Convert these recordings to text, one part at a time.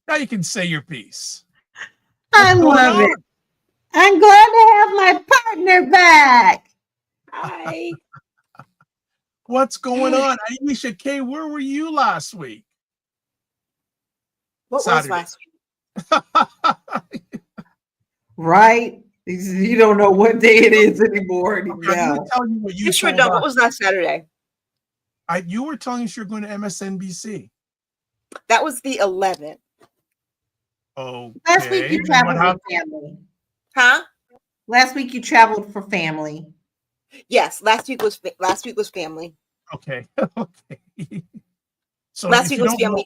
now you can say your piece. I What's going love on? it. I'm glad to have my partner back. Hi. What's going on? Aisha K, where were you last week? What was Saturday. last week? Right? You don't know what day it is anymore. Okay, I'm going to tell you what you You sure told don't. What us. was last Saturday? You were telling us you're going to MSNBC. That was the 11th. Okay. Last week you Then what traveled happened? with family. Huh? Last week you traveled for family. Yes, last week was family. Okay. Okay. So Last if week you was don't know,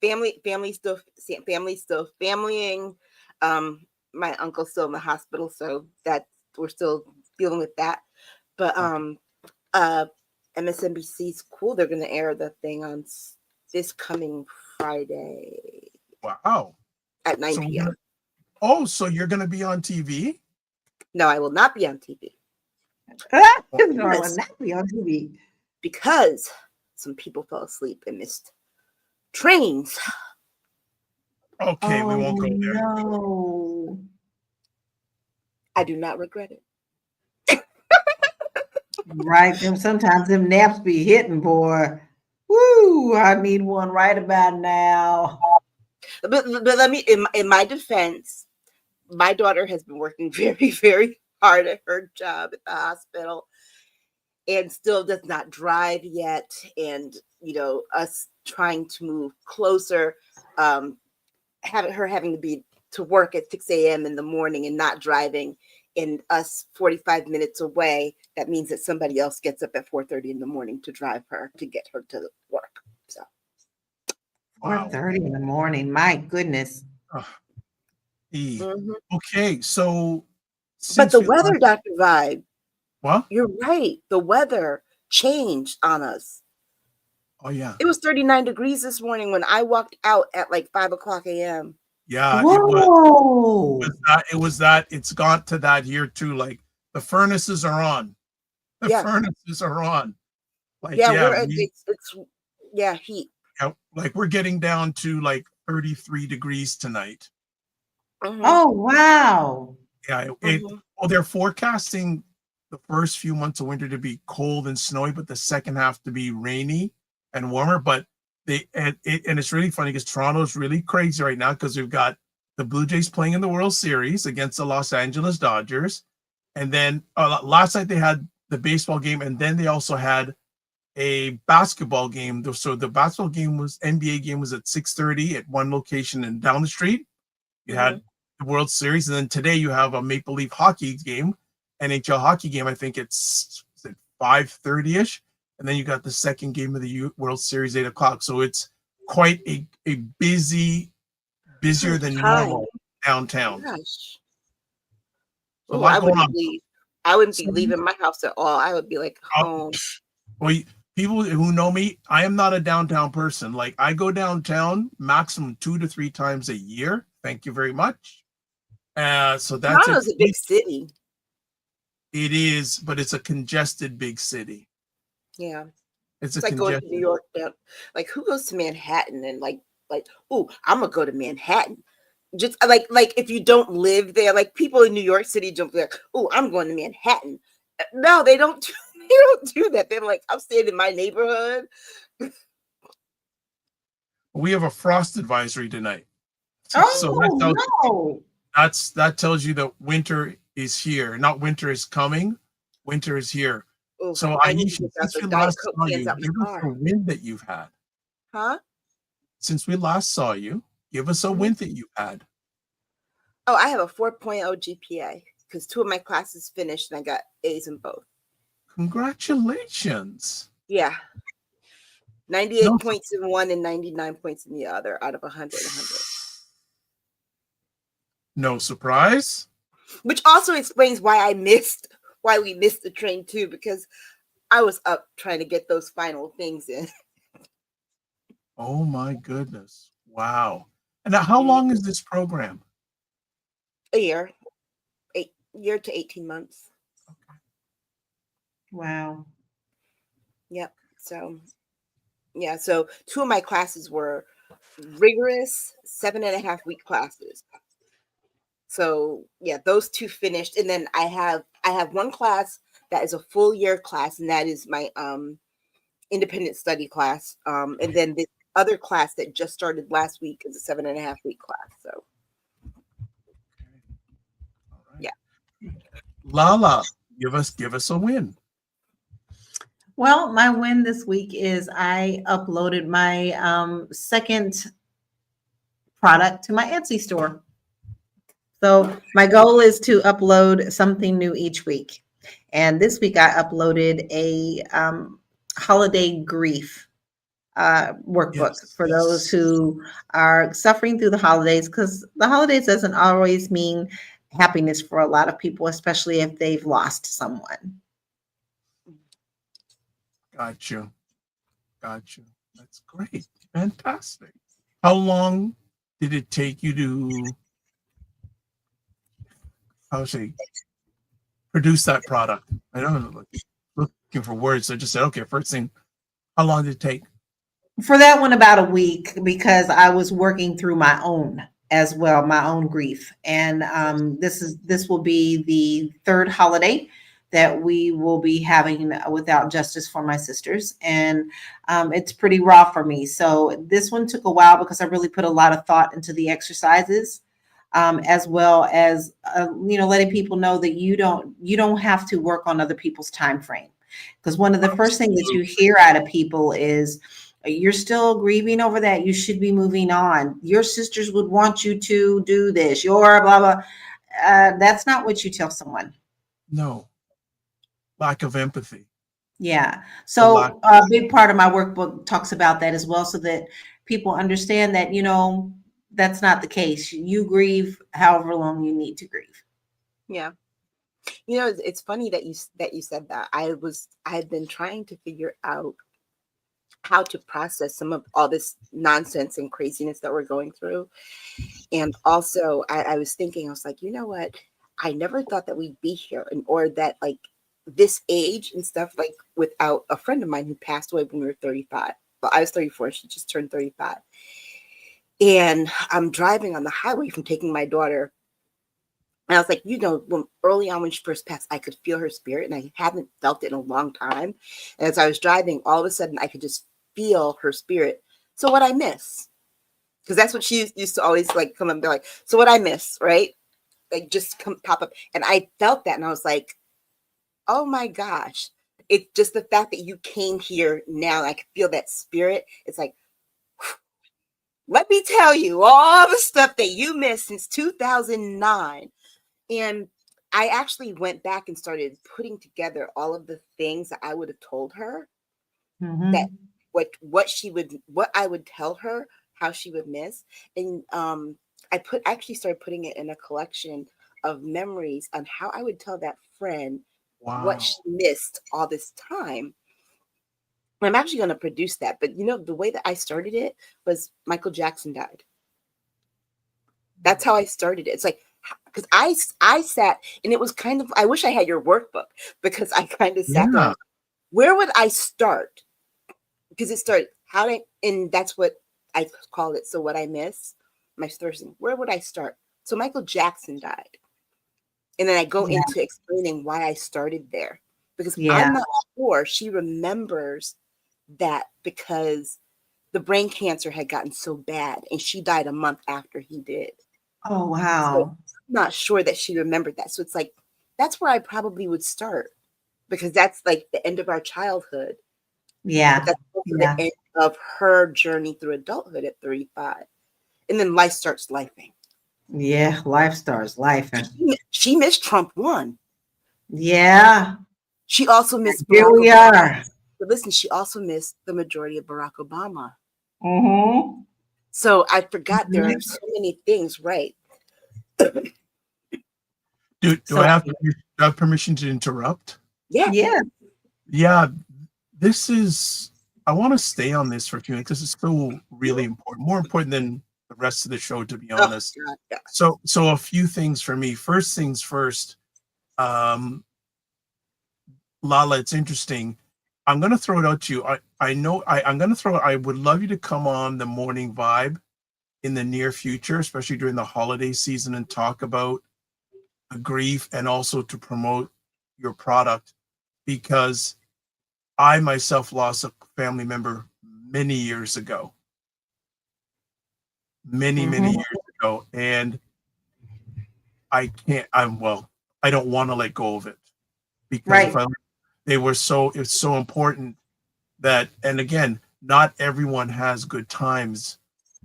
family still familying. My uncle's still in the hospital, so that we're still dealing with that. But MSNBC's cool. They're going to air the thing on this coming Friday wow. at 9 So p.m. so you're going to be on TV? No, I will not be on TV No, I will not be on TV. because some people fell asleep and missed trains. Okay, we won't go there. No. I do not regret it. Right. Sometimes them naps be hitting, boy. Woo, I need one right about now. But let me, in my defense, my daughter has been working very, very hard at her job at the hospital and still does not drive yet. And, us trying to move closer, having to be to work at 6 a.m. in the morning and not driving, and us 45 minutes away, that means that somebody else gets up at 4:30 in the morning to drive her to get her to work. So 4:30 in the morning. My goodness. Okay, so but the weather, Dr. Vibe, what? You're right. The weather changed on us. Oh yeah. It was 39 degrees this morning when I walked out at like 5:00 a.m. Yeah, Whoa. it was that. It's got to that here too. Like the furnaces are on. The furnaces are on. Like it's heat. Yeah, like we're getting down to like 33 degrees tonight. Mm-hmm. Oh wow. Yeah, they're forecasting the first few months of winter to be cold and snowy, but the second half to be rainy and warmer. But and it's really funny because Toronto's really crazy right now because we've got the Blue Jays playing in the World Series against the Los Angeles Dodgers, and then last night they had the baseball game, and then they also had a basketball game. So the basketball game NBA game was at 6:30 at one location and down the street. You had the World Series, and then today you have a Maple Leaf hockey game, NHL hockey game. I think it's 5:30ish, and then you got the second game of the World Series 8:00. So it's quite a busier than normal downtown. Gosh. A lot going on. I wouldn't be leaving my house at all. I would be like home. Well, people who know me, I am not a downtown person. Like I go downtown maximum 2 to 3 times a year. Thank you very much. So that's Toronto's a big city. It is, but it's a congested big city. Yeah, it's like going to New York. Like who goes to Manhattan and like, oh, I'm gonna go to Manhattan. Just like if you don't live there, like people in New York City don't be like, oh, I'm going to Manhattan. No, they don't. They don't do that. They're like, I'm staying in my neighborhood. We have a frost advisory tonight. No. That tells you that winter is here. Not winter is coming. Winter is here. Ooh, so Aisha, since we last saw you, give us a win that you've had. Huh? Since we last saw you, give us a win that you've had. Oh, I have a 4.0 GPA because 2 of my classes finished and I got A's in both. Congratulations. Yeah. 98 points in one and 99 points in the other out of 100. No surprise. Which also explains why we missed the train too, because I was up trying to get those final things in. Oh my goodness. Wow. And now how long is this program? A year. 8 year to 18 months. Okay. Wow. Yep. So 2 of my classes were rigorous 7.5 week classes. So yeah, those two finished, and then I have one class that is a full year class, and that is my independent study class. And then this other class that just started last week is a 7.5 week class. So All right. yeah. LaLa, give us a win. Well, my win this week is I uploaded my second product to my Etsy store. So my goal is to upload something new each week. And this week I uploaded a holiday grief workbook for those who are suffering through the holidays, because the holidays doesn't always mean happiness for a lot of people, especially if they've lost someone. Got you. That's great. Fantastic. How long did it take you to, how would I say, produce that product? I don't know, looking for words. So I just said, okay, first thing, how long did it take? For that one, about a week, because I was working through my own as well, my own grief. And this will be the third holiday that we will be having without justice for my sisters. And it's pretty raw for me. So this one took a while because I really put a lot of thought into the exercises, as well as letting people know that you don't have to work on other people's time frame. Because one of the first things that you hear out of people is, you're still grieving over that. You should be moving on. Your sisters would want you to do this. You're blah, blah. That's not what you tell someone. No. Lack of empathy. Yeah. So a big part of my workbook talks about that as well, so that people understand that, that's not the case. You grieve however long you need to grieve. Yeah. It's funny that you said that. I've been trying to figure out how to process some of all this nonsense and craziness that we're going through. And also I was thinking, I was like, you know what? I never thought that we'd be here, or that like this age and stuff, like without a friend of mine who passed away when we were 35. Well, I was 34. She just turned 35. And I'm driving on the highway from taking my daughter. And I was like, when early on when she first passed, I could feel her spirit, and I haven't felt it in a long time. And as I was driving, all of a sudden I could just feel her spirit. So what I miss? Because that's what she used to always like come and be like, so what I miss, right? Like just pop up. And I felt that, and I was like, oh my gosh. It's just the fact that you came here now, I could feel that spirit. It's like, let me tell you all the stuff that you missed since 2009. And I actually went back and started putting together all of the things that I would have told her, that what I would tell her, how she would miss. And I actually started putting it in a collection of memories on how I would tell that friend what she missed all this time. I'm actually going to produce that. But the way that I started it was Michael Jackson died. That's how I started it. It's like, because I sat, and it was kind of, I wish I had your workbook, because I kind of sat there. Where would I start? Because it started, and that's what I call it. So what I miss, my first thing, where would I start? So Michael Jackson died. And then I go into explaining why I started there, because I'm not sure she remembers that, because the brain cancer had gotten so bad, and she died a month after he did. Oh, wow. So I'm not sure that she remembered that. So it's like, that's where I probably would start, because that's like the end of our childhood. Yeah. But that's also the end of her journey through adulthood at 35. And then life starts lifing. Yeah, life starts lifing. She missed Trump 1. Yeah. She also missed Here Barack we Obama. are. But listen, she also missed the majority of Barack Obama. Mm-hmm. So I forgot there are so many things, right? Do I have permission to interrupt? Yeah. Yeah. Yeah. I want to stay on this for a few minutes because it's so really important, more important than the rest of the show, to be honest. Oh, God. So a few things for me. First things first, LaLa, it's interesting. I'm going to throw it out to you. I know I'm gonna throw. I would love you to come on the Morning Vibe in the near future, especially during the holiday season, and talk about the grief and also to promote your product, because I myself lost a family member many years ago, many Mhm. years ago, and I can't. I don't want to let go of it, because if Right. I, they were so. It's so important that, and again, not everyone has good times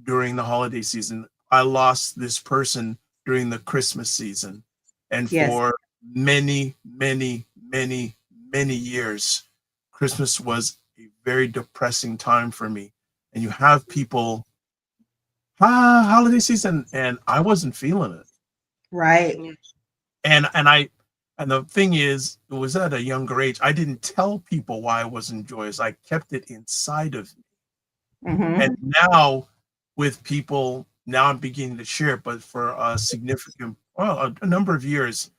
during the holiday season. I lost this person during the Christmas season, and Yes. for many years, Christmas was a very depressing time for me. And you have people, holiday season, and I wasn't feeling it. Right. Yeah. And the thing is, it was at a younger age. I didn't tell people why I wasn't joyous. I kept it inside of me. And Hmm. now with people, now I'm beginning to share it, but for a significant, well, a number of years,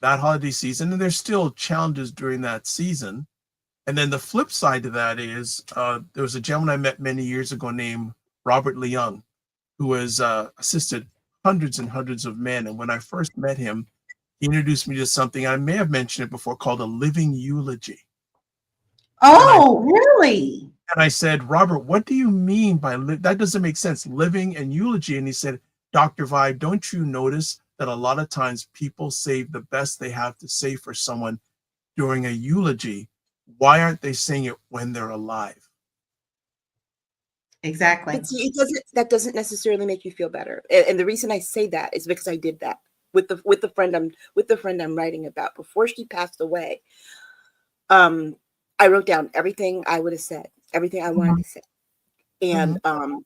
that holiday season, and there's still challenges during that season. And then the flip side to that is, there was a gentleman I met many years ago named Robert Leung, who has assisted hundreds and hundreds of men. And when I first met him, he introduced me to something, I may have mentioned it before, called a living eulogy. And I Oh, really? and I said, Robert, what do you mean by that? Doesn't make sense. Living and eulogy. And he said, Dr. Vibe, don't you notice that a lot of times people save the best they have to say for someone during a eulogy? Why aren't they saying it when they're alive? Exactly. But see, it doesn't. That doesn't necessarily make you feel better. And the reason I say that is because I did that with the friend I'm writing about before she passed away. Um, I wrote down everything I would have said, everything I wanted Mhm, to say, and mhm.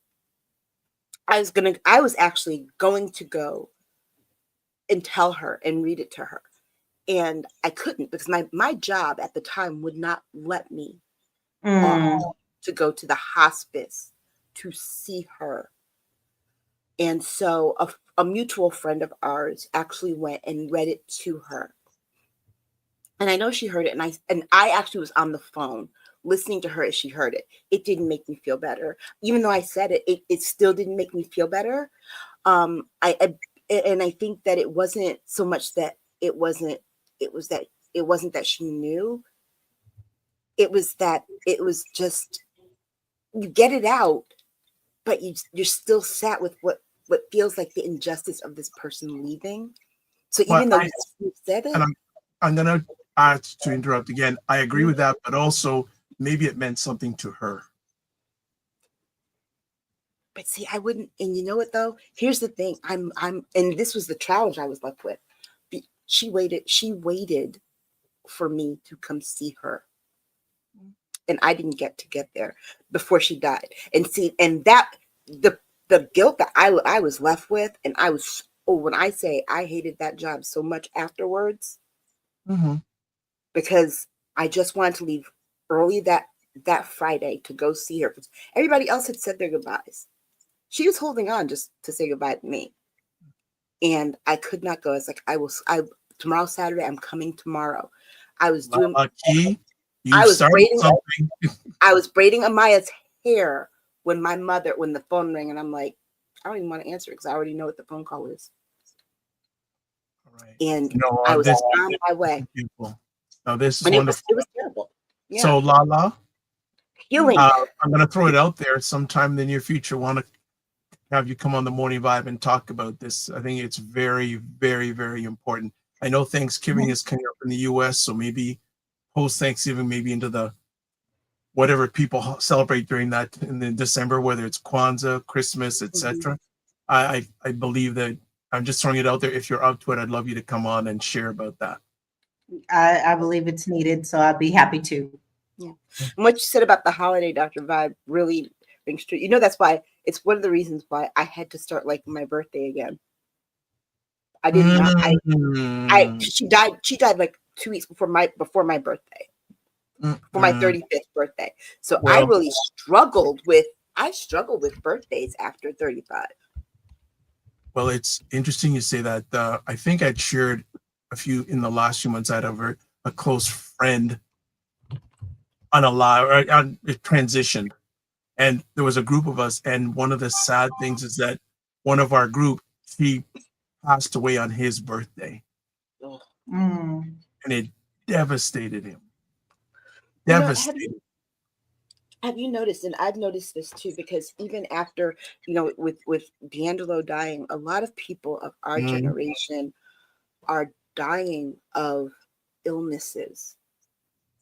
I was actually going to go and tell her and read it to her, and I couldn't because my job at the time would not let me Mm. to go to the hospice to see her. And so a mutual friend of ours actually went and read it to her. And I know she heard it, and I actually was on the phone listening to her as she heard it. It didn't make me feel better. Even though I said it still didn't make me feel better. I and I think that it wasn't so much that it wasn't that she knew. It was that it was just you get it out, but you're still sat with what feels like the injustice of this person leaving. So But even though you said and it, I'm going to ask to interrupt again. I agree with that, but also maybe it meant something to her. but see, I wouldn't. And you know what though? Here's the thing. And this was the challenge I was left with. She waited. She waited for me to come see her, and I didn't get there before she died. And see, and that the guilt that I was left with, and I was when I say I hated that job so much afterwards Mhm. because I just wanted to leave early that Friday to go see her. Everybody else had said their goodbyes. She was holding on just to say goodbye to me, and I could not go. It's like I tomorrow Saturday. I'm coming tomorrow. I was doing. Lucky, I you've was started braiding. something. I was braiding Amaya's hair when when the phone rang, and I'm like, I don't even want to answer it because I already know what the phone call is. Right. And No, I was this on is my way, beautiful. No, this is and wonderful. it was terrible. Yeah, So, LaLa, healing. I'm going to throw it out there sometime in the near future. Want to have you come on the Morning Vibe and talk about this. I think it's very important. I know Thanksgiving is coming up in the U.S., so maybe post Thanksgiving, maybe into the whatever people celebrate during that in the December, whether it's Kwanzaa, Christmas, Mhm. etc. I believe that I'm just throwing it out there. If you're up to it, I'd love you to come on and share about that. I believe it's needed, so I'd be happy to. Yeah. And what you said about the holiday, Dr. Vibe, really rings true. You know, that's why it's one of the reasons why I had to start liking my birthday again. I did not. Mm, She died like 2 weeks before my birthday, for my mm. 35th birthday. So Well, I struggled with birthdays after 35. well, it's interesting you say that. I think I'd shared a few in the last few months. I had a close friend unalive or on it transitioned. And there was a group of us, and one of the sad things is that one of our group, he passed away on his birthday, Ugh. Mm. and it devastated him. You know, Devastated. have you noticed, and I've noticed this too, because even after, you know, with D'Angelo dying, a lot of people of our Mhm. generation are dying of illnesses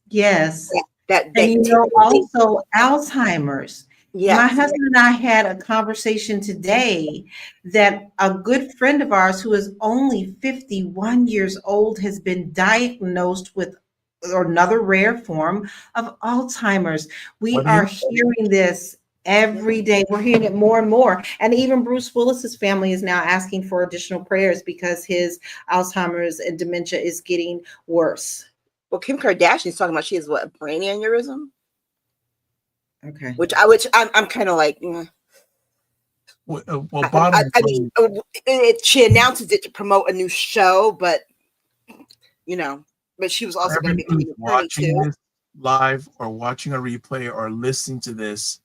Yes. that And you know, typically, also Alzheimer's. My yes, husband and I had a conversation today that a good friend of ours who is only 51 years old has been diagnosed with another rare form of Alzheimer's. We What are is? hearing this yeah. every day. We're hearing it more and more. And even Bruce Willis's family is now asking for additional prayers because his Alzheimer's and dementia is getting worse. Well, Kim Kardashian's talking about she has what, a brain aneurysm, Okay. which I'm kind of like, Well, I bottom mean, line, she announces it to promote a new show, but you know, but she was for also going to everyone become who's an attorney watching too. this live or watching a replay or listening to this,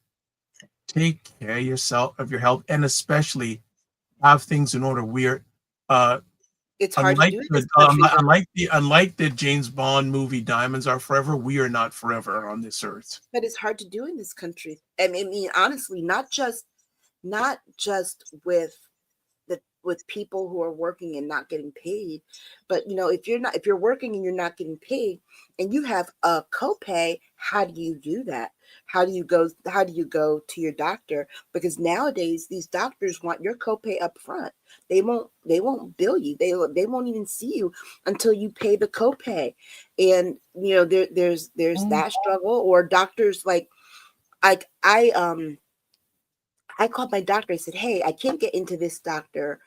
take care of yourself, of your health, and especially have things in order. We're It's hard to do in this country. unlike the James Bond movie Diamonds Are Forever, we are not forever on this earth. But it's hard to do in this country. I mean, honestly, not just with people who are working and not getting paid, but you know, if you're working and you're not getting paid and you have a copay, how do you do that? How do you go to your doctor? Because nowadays these doctors want your copay up front. They won't bill you. They won't even see you until you pay the copay. And you know, there's that struggle. Or doctors like I called my doctor. I said, "Hey, I can't get into this doctor,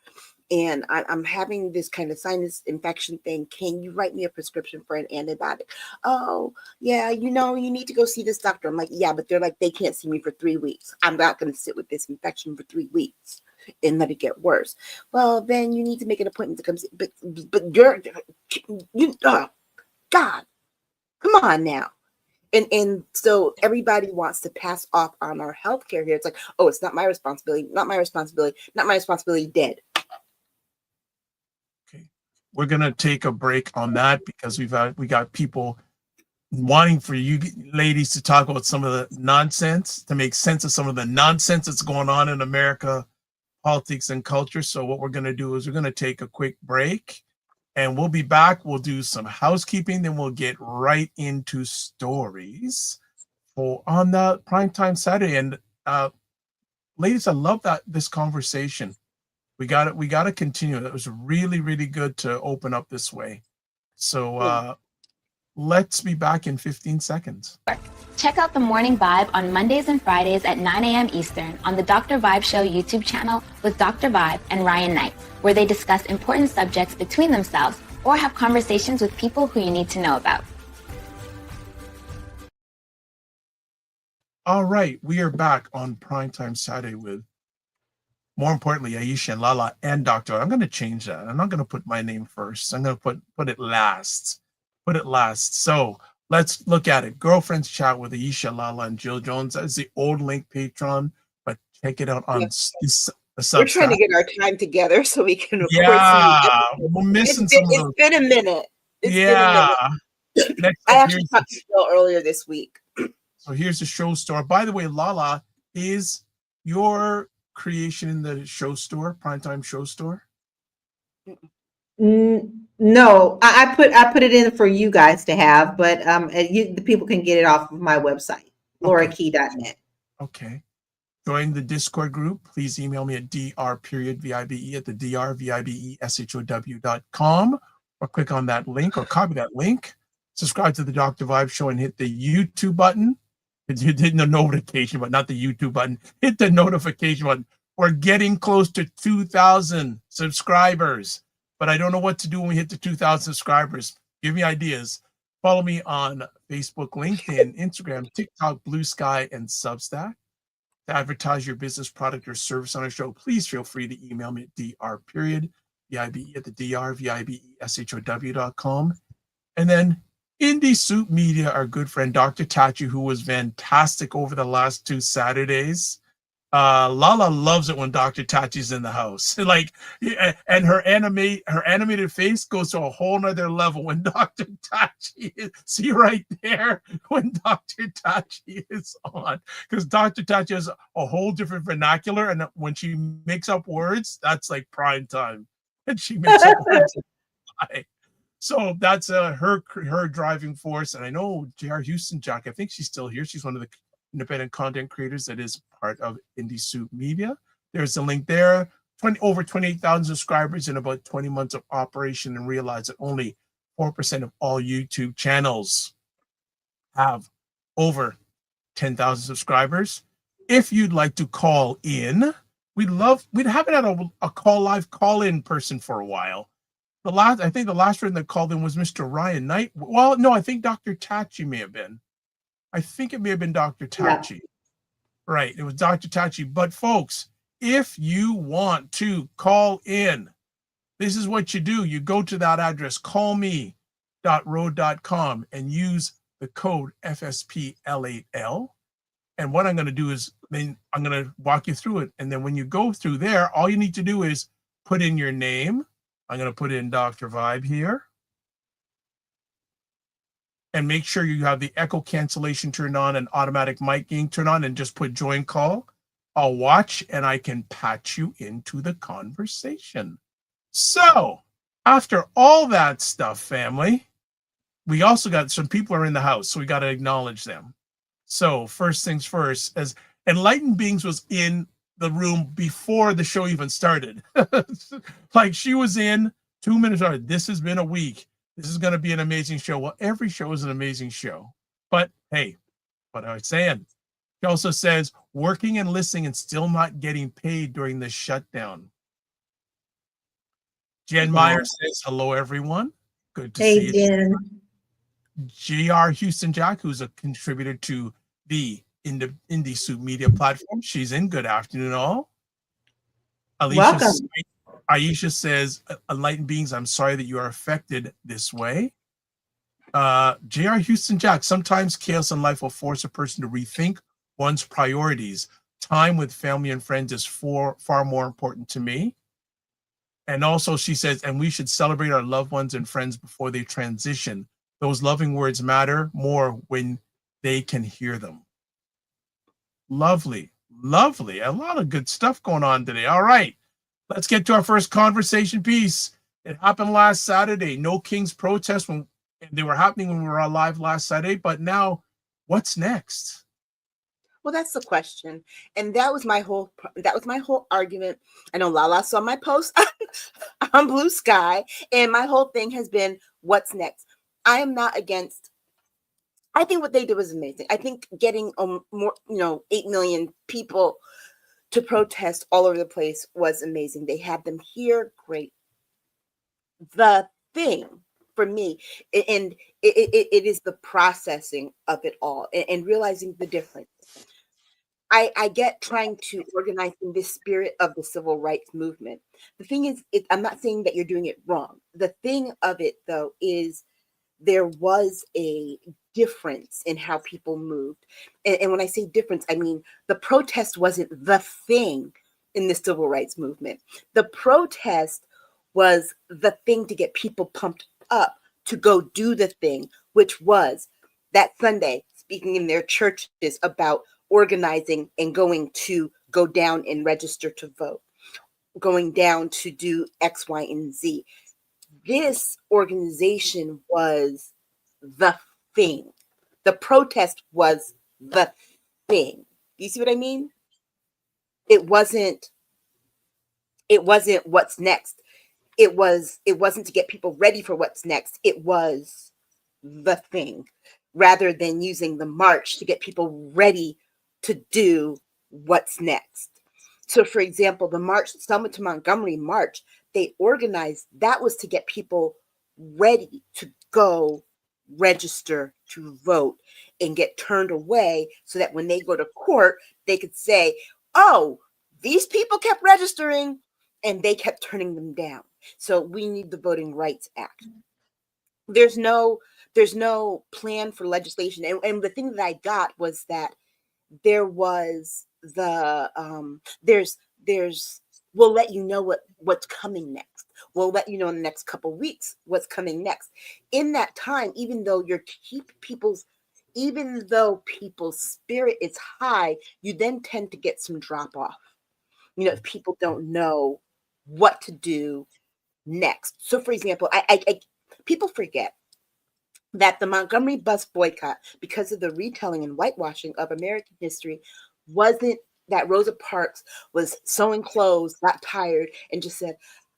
and I'm having this kind of sinus infection thing. Can you write me a prescription for an antibiotic?" "Oh, yeah, you know, you need to go see this doctor." I'm like, "Yeah, but they're like, they can't see me for 3 weeks. I'm not going to sit with this infection for 3 weeks and let it get worse." "Well, then you need to make an appointment to come see." But you, oh, God, come on now. And so everybody wants to pass off on our healthcare here. It's like, oh, it's not my responsibility, not my responsibility, not my responsibility, dead. Okay, we're gonna take a break on that because we got people wanting for you ladies to talk about some of the nonsense, to make sense of some of the nonsense that's going on in America, politics and culture. So what we're gonna do is we're gonna take a quick break, and we'll be back. We'll do some housekeeping, then we'll get right into stories for on the Primetime Saturday. And ladies, I love that this conversation. We got it. We got to continue. That was really, really good to open up this way. So let's be back in 15 seconds. Check out The Morning Vibe on Mondays and Fridays at 9 a.m. Eastern on the Dr. Vibe Show YouTube channel with Dr. Vibe and Ryan Knight, where they discuss important subjects between themselves or have conversations with people who you need to know about. All right, we are back on Primetime Saturday with, more importantly, Aisha and LaLa and Dr. I'm going to change that. I'm not going to put my name first. I'm going to put it last. Put it last. So let's look at it. Girlfriends Chat with Aisha, LaLa, and Jill Jones. That's the old link Patreon, but check it out on the We're trying to Substack. get our time together so we can record some Yeah, episodes. we're missing some of It's those. been a minute. It's been a Yeah. minute. Next I up, actually talked to Bill earlier this week. so here's the show store. By the way, LaLa, is your creation in the show store, Primetime Show Store? No, I put it in for you guys to have, but the people can get it off of my website, laurakey.net. Okay. Join the Discord group. Please email me at dr.vibe at the drvibeshow.com, or click on that link or copy that link. Subscribe to the Dr. Vibe Show and hit the YouTube button. You did the notification, but not the YouTube button. Hit the notification button. We're getting close to 2,000 subscribers, but I don't know what to do when we hit the 2,000 subscribers. Give me ideas. Follow me on Facebook, LinkedIn, Instagram, TikTok, Blue Sky, and Substack. To advertise your business, product, or service on our show, please feel free to email me at dr.vibe at the drvibeshow.com. And then Indie Soup Media, our good friend Dr. Tachi, who was fantastic over the last 2 Saturdays. LaLa loves it when Dr. Tachi's in the house. Like, and her animated face goes to a whole nother level when Dr. Tachi is, see right there, when Dr. Tachi is on. Because Dr. Tachi has a whole different vernacular, and when she makes up words, that's like prime time. And she makes up words. So that's her driving force. And I know J.R. Houston Jack, I think she's still here. She's one of the independent content creators that is part of Indie Soup Media. There's a link there. Over 28,000 subscribers in about 20 months of operation, and realize that only 4% of all YouTube channels have over 10,000 subscribers. If you'd like to call in, we'd haven't had a live call-in person for a while. I think the last one that called in was Mr. Ryan Knight. Well, no, I think Dr. Tachi may have been. I think it may have been Dr. Tachi. Yeah. Right, it was Dr. Tachi. But folks, if you want to call in, this is what you do. You go to that address, callme.road.com, and use the code FSPL8L. And what I'm going to do is then I'm going to walk you through it. And then when you go through there, all you need to do is put in your name. I'm going to put in Dr. Vibe here. And make sure you have the echo cancellation turned on and automatic mic gain turned on, and just put join call. I'll watch and I can patch you into the conversation. So after all that stuff, family, we also got some people are in the house, so we got to acknowledge them. So first things first, as Enlightened Beings was in the room before the show even started. Like, she was in 2 minutes. All right, this has been a week. This is going to be an amazing show. Well, every show is an amazing show. But hey, what I was saying, she also says, working and listening and still not getting paid during the shutdown. Jen Meyer says, hello, everyone. Good to see you. Hey, Jen. J.R. Houston Jack, who's a contributor to the Indie Soup Media platform. She's in. Good afternoon, all. Aisha says, Enlightened Beings, I'm sorry that you are affected this way. J.R. Houston Jack, sometimes chaos in life will force a person to rethink one's priorities. Time with family and friends is far more important to me. And also she says, and we should celebrate our loved ones and friends before they transition. Those loving words matter more when they can hear them. Lovely, lovely. A lot of good stuff going on today. All right, let's get to our first conversation piece. It happened last Saturday. No Kings protests when they were happening when we were live last Saturday. But now, what's next? Well, that's the question, and that was my whole argument. I know LaLa saw my post on Blue Sky, and my whole thing has been, what's next? I am not against. I think what they did was amazing. I think getting more, 8 million people to protest all over the place was amazing. They had them here, great. The thing for me, and it is the processing of it all and realizing the difference. I get trying to organize in this spirit of the civil rights movement. The thing is, I'm not saying that you're doing it wrong. The thing of it, though, is there was a difference in how people moved. And when I say difference, I mean the protest wasn't the thing in the civil rights movement. The protest was the thing to get people pumped up to go do the thing, which was that Sunday speaking in their churches about organizing and going to go down and register to vote, going down to do X, Y, and Z. This organization was the thing. The protest was the thing. You see what I mean? It wasn't what's next. It wasn't to get people ready for what's next. It was the thing, rather than using the march to get people ready to do what's next. So, for example, the march, Selma to Montgomery march, they organized, that was to get people ready to go register to vote and get turned away so that when they go to court, they could say, oh, these people kept registering and they kept turning them down. So we need the Voting Rights Act. There's no there's no plan for legislation. And the thing that I got was that there was there's we'll let you know what's coming next. We'll let you know in the next couple weeks what's coming next. In that time, even though people's spirit is high, you then tend to get some drop off. If people don't know what to do next. So, for example, people forget that the Montgomery bus boycott, because of the retelling and whitewashing of American history, wasn't that Rosa Parks was sewing clothes, got tired, and just said,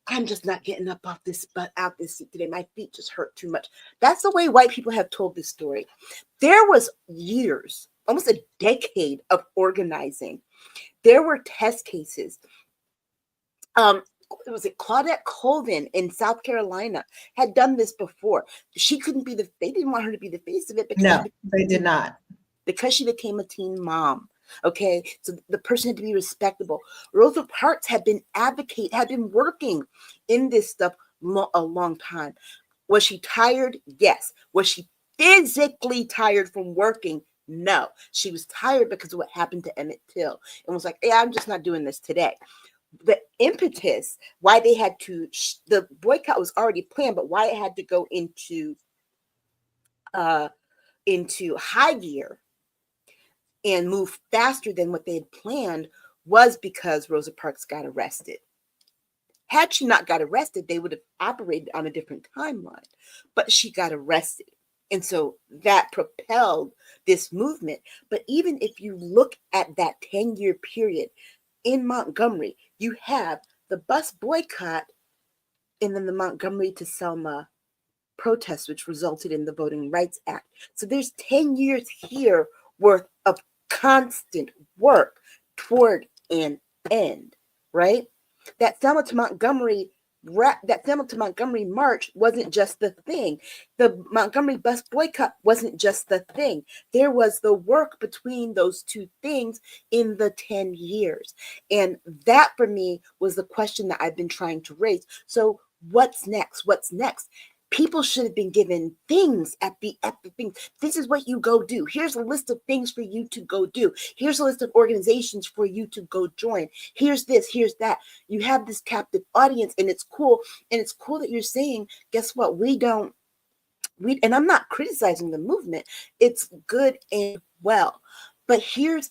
I'm just not getting up off this out this seat today. My feet just hurt too much. That's the way white people have told this story. There was years, almost a decade of organizing. There were test cases. Was it Claudette Colvin in South Carolina had done this before? She couldn't be they didn't want her to be the face of it No, they did not. Because she became a teen mom. Okay, so the person had to be respectable. Rosa Parks had been working in this stuff a long time. Was she tired? Yes. Was she physically tired from working? No. She was tired because of what happened to Emmett Till and was like, yeah, I'm just not doing this today. The impetus why they had to the boycott was already planned, but why it had to go into high gear and move faster than what they had planned was because Rosa Parks got arrested. Had she not got arrested, they would have operated on a different timeline, but she got arrested. And so that propelled this movement. But even if you look at that 10-year period in Montgomery, you have the bus boycott and then the Montgomery to Selma protests, which resulted in the Voting Rights Act. So there's 10 years here worth of constant work toward an end, right? That Selma to Montgomery march wasn't just the thing. The Montgomery bus boycott wasn't just the thing. There was the work between those two things in the 10 years. And that for me was the question that I've been trying to raise. So what's next? What's next? People should have been given things at the thing. This is what you go do. Here's a list of things for you to go do. Here's a list of organizations for you to go join. Here's this, here's that. You have this captive audience, and it's cool. And it's cool that you're saying, guess what? And I'm not criticizing the movement. It's good and well. But here's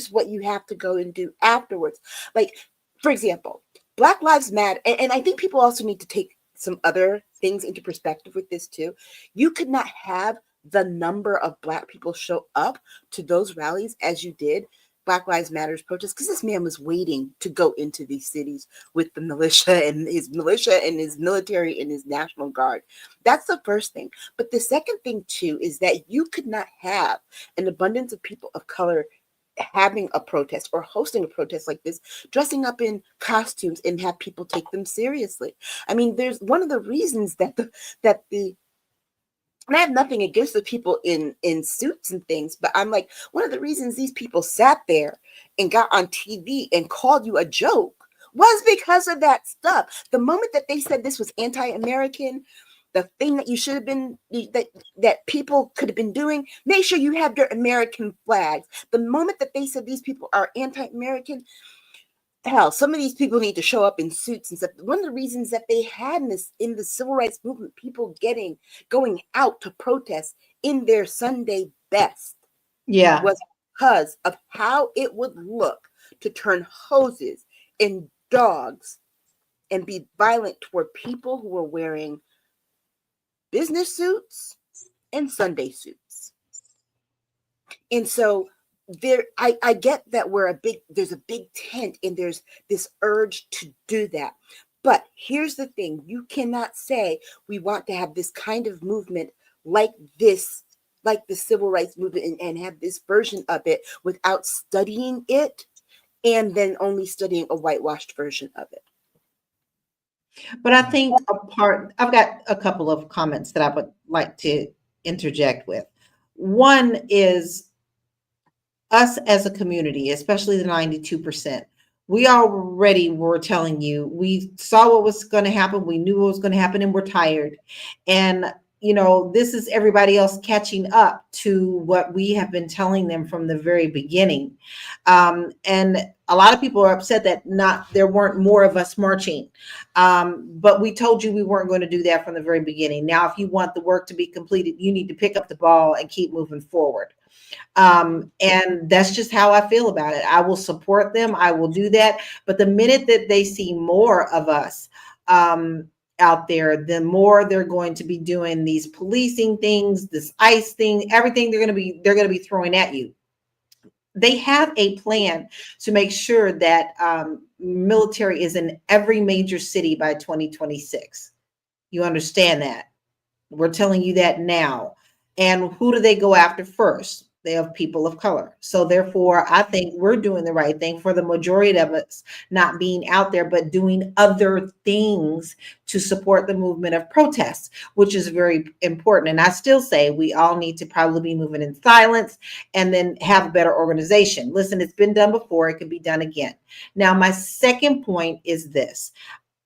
what you have to go and do afterwards. Like, for example, Black Lives Matter, and I think people also need to take some other things into perspective with this too. You could not have the number of Black people show up to those rallies as you did Black Lives Matters protests, because this man was waiting to go into these cities with the militia and his military and his National Guard. That's the first thing. But the second thing too is that you could not have an abundance of people of color having a protest or hosting a protest like this, dressing up in costumes and have people take them seriously. I mean, there's one of the reasons that and I have nothing against the people in suits and things, but I'm like, one of the reasons these people sat there and got on TV and called you a joke was because of that stuff. The moment that they said this was anti-American, the thing that you should have been, that people could have been doing, make sure you have your American flags. The moment that they said these people are anti-American, hell, some of these people need to show up in suits and stuff. One of the reasons that they had in the civil rights movement, people going out to protest in their Sunday best, was because of how it would look to turn hoses and dogs and be violent toward people who were wearing business suits and Sunday suits. And so I get that there's a big tent and there's this urge to do that. But here's the thing. You cannot say we want to have this kind of movement like this, like the civil rights movement, and have this version of it without studying it and then only studying a whitewashed version of it. But I think I've got a couple of comments that I would like to interject with. One is us as a community, especially the 92%. We already were telling you, we saw what was going to happen. We knew what was going to happen, and we're tired. And this is everybody else catching up to what we have been telling them from the very beginning. And a lot of people are upset that there weren't more of us marching. But we told you we weren't going to do that from the very beginning. Now, if you want the work to be completed, you need to pick up the ball and keep moving forward. And that's just how I feel about it. I will support them. I will do that. But the minute that they see more of us, out there, the more they're going to be doing these policing things, this ICE thing, everything they're going to be throwing at you. They have a plan to make sure that military is in every major city by 2026. You understand that? We're telling you that now. And who do they go after first? They have people of color. So therefore, I think we're doing the right thing for the majority of us, not being out there, but doing other things to support the movement of protests, which is very important. And I still say we all need to probably be moving in silence and then have a better organization. Listen, it's been done before. It can be done again. Now, my second point is this.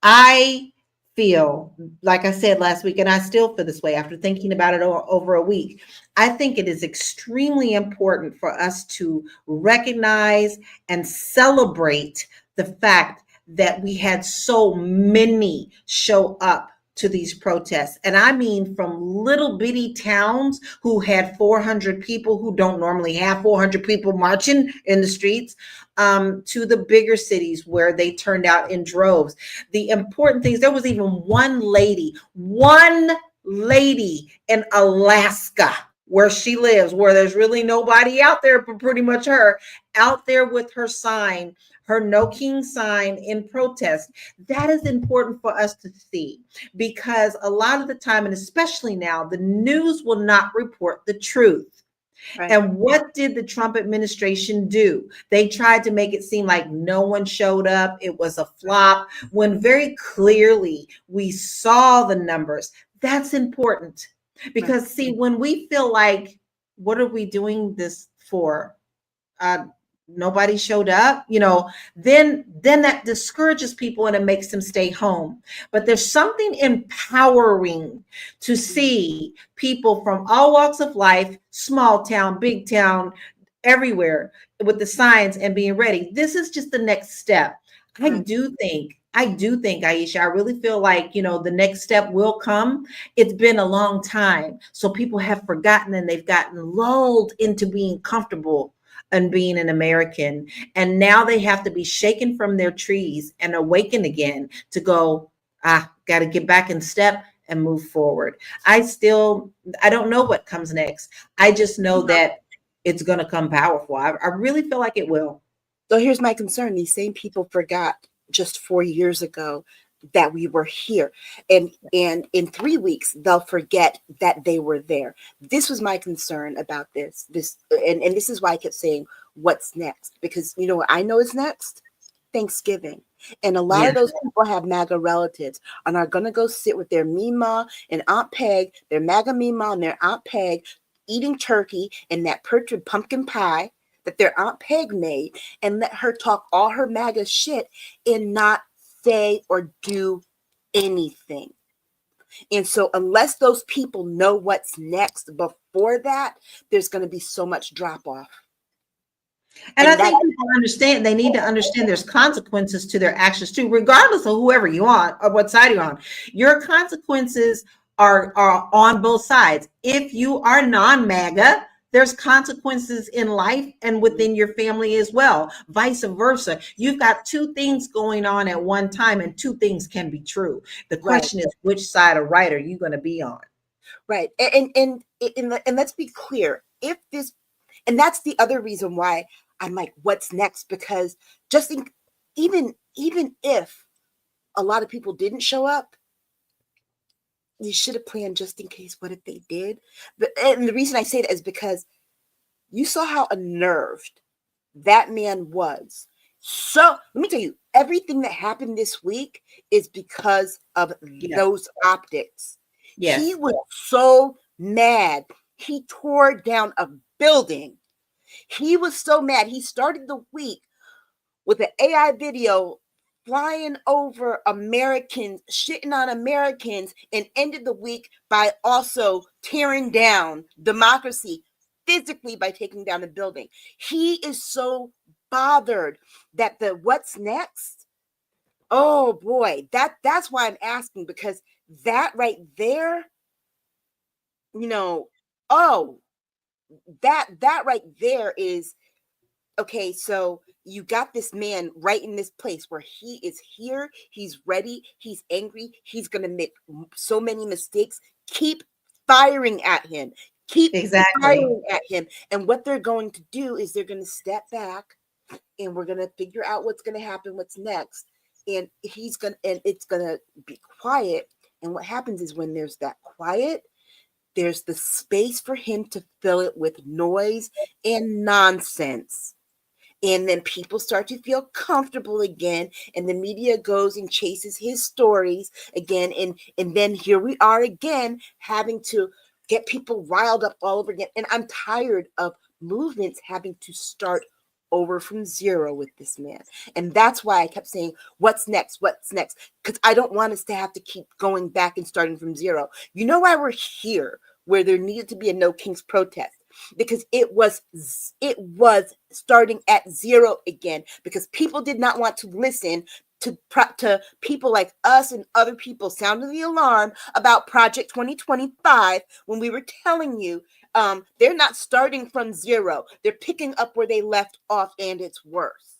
I feel, like I said last week, and I still feel this way after thinking about it over a week, I think it is extremely important for us to recognize and celebrate the fact that we had so many show up to these protests. And I mean from little bitty towns who had 400 people who don't normally have 400 people marching in the streets, to the bigger cities where they turned out in droves. The important things, there was even one lady in Alaska where she lives, where there's really nobody out there but pretty much her, out there with her sign, her No King sign in protest. That is important for us to see, because a lot of the time, and especially now, the news will not report the truth. Right. And what did the Trump administration do? They tried to make it seem like no one showed up. It was a flop, when very clearly we saw the numbers. That's important, because see, when we feel like, what are we doing this for? Nobody showed up, then that discourages people and it makes them stay home. But there's something empowering to see people from all walks of life, small town, big town, everywhere, with the signs and being ready. This is just the next step. I do think, Aisha, I really feel like, the next step will come. It's been a long time. So people have forgotten, and they've gotten lulled into being comfortable and being an American. And now they have to be shaken from their trees and awaken again to go, got to get back in step and move forward. I don't know what comes next. I just know that it's going to come powerful. I really feel like it will. So here's my concern. These same people forgot just 4 years ago that we were here, and in 3 weeks they'll forget that they were there. This was my concern about this and this is why I kept saying, what's next? Because what I know is next? Thanksgiving. And a lot of those people have MAGA relatives and are going to go sit with their Mima and Aunt Peg, their MAGA Mima and their Aunt Peg, eating turkey and that purchased pumpkin pie that their Aunt Peg made, and let her talk all her MAGA shit and not say or do anything. And so unless those people know what's next before that, there's going to be so much drop off. And I think people understand, they need to understand there's consequences to their actions too, regardless of whoever you are or what side you're on. Your consequences are on both sides. If you are non-MAGA, there's consequences in life and within your family as well, vice versa. You've got two things going on at one time, and two things can be true. The question is, which side of right are you going to be on? Right. And let's be clear. And that's the other reason why I'm like, what's next? Because even if a lot of people didn't show up, you should have planned just in case. What if they did? And the reason I say that is because you saw how unnerved that man was. So let me tell you, everything that happened this week is because of those optics. Yes. He was so mad. He tore down a building. He was so mad. He started the week with an AI video flying over Americans, shitting on Americans, and ended the week by also tearing down democracy physically by taking down a building. He is so bothered that the what's next. Oh boy, that's why I'm asking, because that right there, oh, that right there is okay. So you got this man right in this place where he is here, he's ready, he's angry, he's gonna make so many mistakes. Keep firing at him, keep Exactly. firing at him. And what they're going to do is they're going to step back, and we're going to figure out what's going to happen, what's next. And it's going to be quiet. And what happens is when there's that quiet, there's the space for him to fill it with noise and nonsense. And then people start to feel comfortable again, and the media goes and chases his stories again. And then here we are again, having to get people riled up all over again. And I'm tired of movements having to start over from zero with this man. And that's why I kept saying, what's next? What's next? Because I don't want us to have to keep going back and starting from zero. You know why we're here, where there needed to be a No Kings protest? Because it was starting at zero again, because people did not want to listen to people like us and other people sounding the alarm about Project 2025 when we were telling you they're not starting from zero. They're picking up where they left off, and it's worse.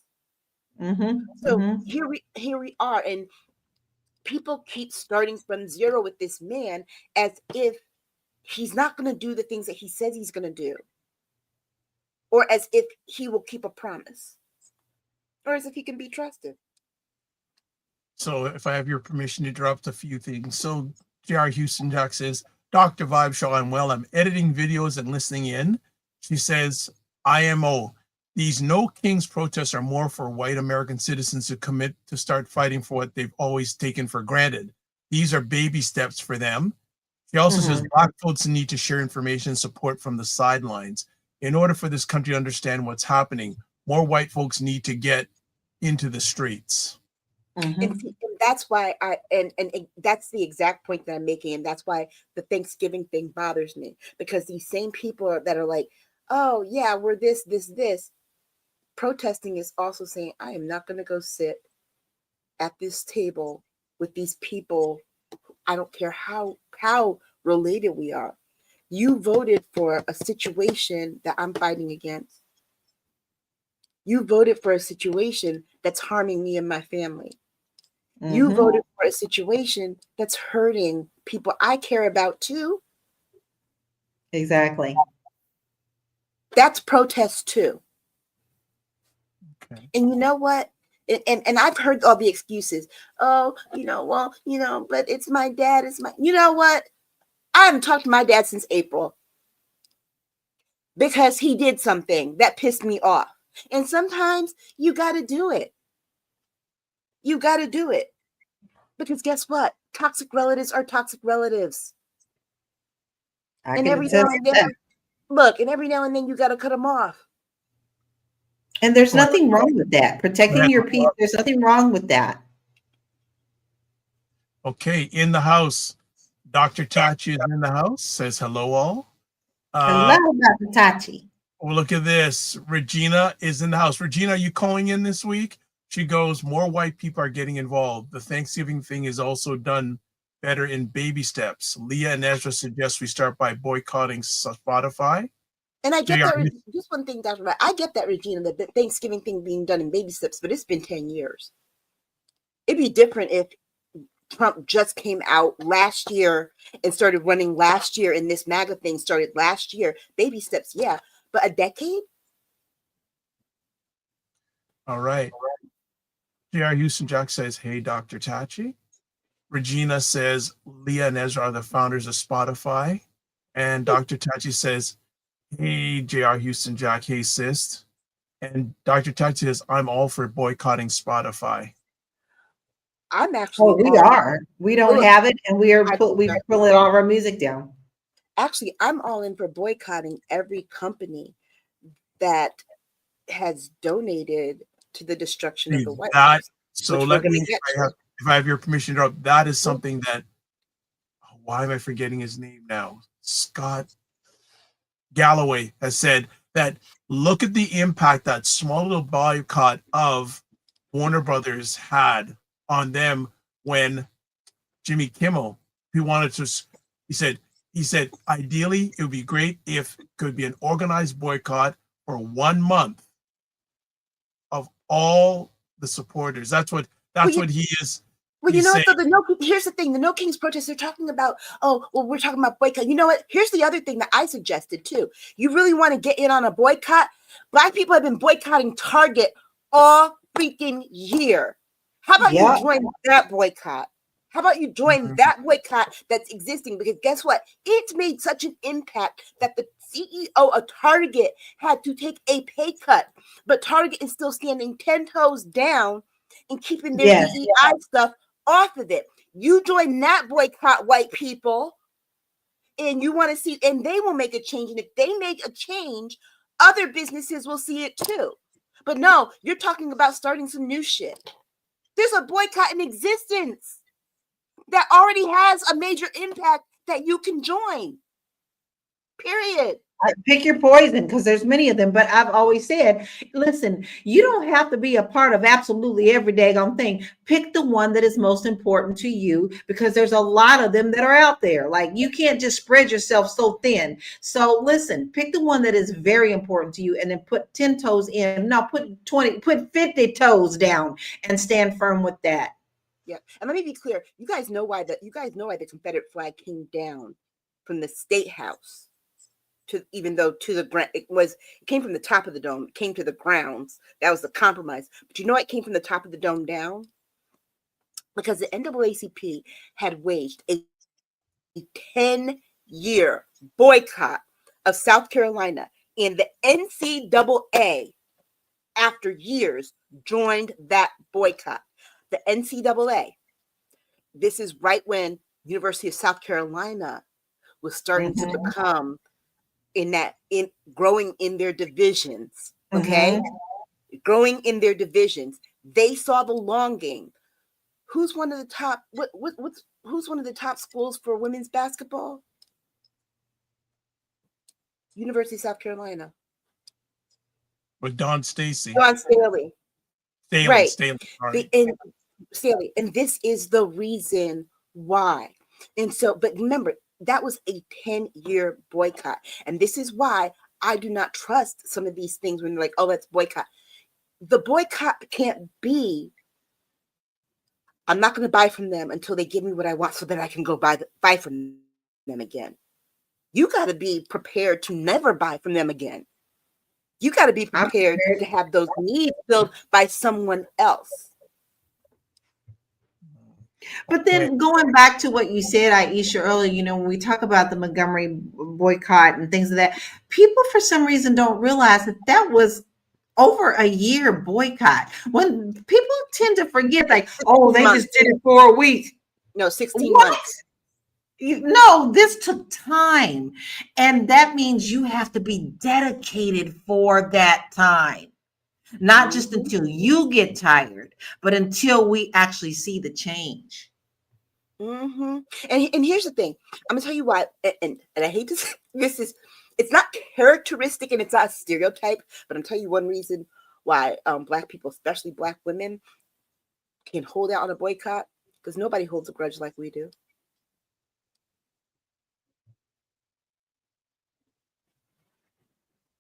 So here we are, and people keep starting from zero with this man as if he's not going to do the things that he says he's going to do, or as if he will keep a promise, or as if he can be trusted. So if I have your permission to drop a few things. So J.R. Houston Jack says, Dr. Vibe Show, I'm well. I'm editing videos and listening in. She says, IMO, these No Kings protests are more for white American citizens to commit to start fighting for what they've always taken for granted. These are baby steps for them. She also says Black folks need to share information and support from the sidelines. In order for this country to understand what's happening, more white folks need to get into the streets. And that's why and that's the exact point that I'm making. And that's why the Thanksgiving thing bothers me, because these same people that are like, oh yeah, we're this, protesting is also saying, I am not going to go sit at this table with these people. I don't care how related we are. You voted for a situation that I'm fighting against. You voted for a situation that's harming me and my family. You voted for a situation that's hurting people I care about too. Exactly. That's protest too. Okay. And you know what? And I've heard all the excuses. Oh, but it's my dad. You know what? I haven't talked to my dad since April because he did something that pissed me off. And sometimes you got to do it. You got to do it. Because guess what? Toxic relatives are toxic relatives. And every now and then, every now and then you got to cut them off. And there's nothing wrong with that. Protecting your peace, there's nothing wrong with that. Okay, in the house, Dr. Tachi is in the house, says hello all. Hello, Dr. Tachi. Well, look at this. Regina is in the house. Regina, are you calling in this week? She goes, more white people are getting involved. The Thanksgiving thing is also done better in baby steps. Leah and Ezra suggest we start by boycotting Spotify. And I get that. Just one thing, Dr. Wright, I get that, Regina, that the Thanksgiving thing being done in baby steps, but it's been 10 years. It'd be different if Trump just came out last year and started running last year, and this MAGA thing started last year. Baby steps, yeah, but a decade? All right. J.R. Houston Jack says, hey, Dr. Tachi. Regina says, Leah and Ezra are the founders of Spotify. And Dr. Tachi says, hey, J.R. Houston Jack, hey, sis. And Dr. Tachi says, I'm all for boycotting Spotify. I'm actually. We are. We don't have it, and we're pulling all of our music down. Actually, I'm all in for boycotting every company that has donated to the destruction of the White House. So Which let we're me, gonna get if I have your permission to interrupt, that is something that, why am I forgetting his name now? Scott Galloway has said that look at the impact that small little boycott of Warner Brothers had on them when Jimmy Kimmel, he said, ideally it would be great if it could be an organized boycott for 1 month of all the supporters. That's what he is. Well, you he's know saying. what? Though, here's the thing: the No Kings protest. They're talking about, oh, well, we're talking about boycott. You know what? Here's the other thing that I suggested too. You really want to get in on a boycott? Black people have been boycotting Target all freaking year. How about Yeah. you join that boycott? How about you join that boycott that's existing? Because guess what? It's made such an impact that the CEO of Target had to take a pay cut, but Target is still standing 10 toes down and keeping their Yes. DEI stuff off of it. You join that boycott, white people, and you want to see, and they will make a change. And if they make a change, other businesses will see it too. But no, you're talking about starting some new shit. There's a boycott in existence that already has a major impact that you can join. Period. Pick your poison, because there's many of them. But I've always said, listen, you don't have to be a part of absolutely every daggone thing. Pick the one that is most important to you, because there's a lot of them that are out there. Like, you can't just spread yourself so thin. So listen, pick the one that is very important to you, and then put 10 toes in. No, put 20, put 50 toes down, and stand firm with that. Yeah, and let me be clear. You guys know why the Confederate flag came down from the State House to the ground. It came from the top of the dome. It came to the grounds. That was the compromise. But you know it came from the top of the dome down? Because the NAACP had waged a 10-year boycott of South Carolina, and the NCAA, after years, joined that boycott. The NCAA, this is right when University of South Carolina was starting to become growing in their divisions. Okay. Growing in their divisions. They saw the long game. Who's one of the top, who's one of the top schools for women's basketball? University of South Carolina. With Don Stacy. Don Staley. Right. Staley. Staley. And this is the reason why. And so, but remember, that was a 10-year boycott. And this is why I do not trust some of these things when they're like, oh, let's boycott. The boycott can't be, I'm not going to buy from them until they give me what I want so that I can go buy from them again. You got to be prepared to never buy from them again. You got to be prepared to have those needs filled by someone else. But then going back to what you said, Aisha, earlier, when we talk about the Montgomery boycott and things of that, people for some reason don't realize that was over a year boycott. When people tend to forget, like, oh, they just did it for a week. No, 16 months. No, this took time. And that means you have to be dedicated for that time. Not just until you get tired, but until we actually see the change. And here's the thing. I'm gonna tell you why, and I hate to say it's not characteristic and it's not a stereotype, but I'm telling you one reason why Black people, especially Black women, can hold out on a boycott, because nobody holds a grudge like we do.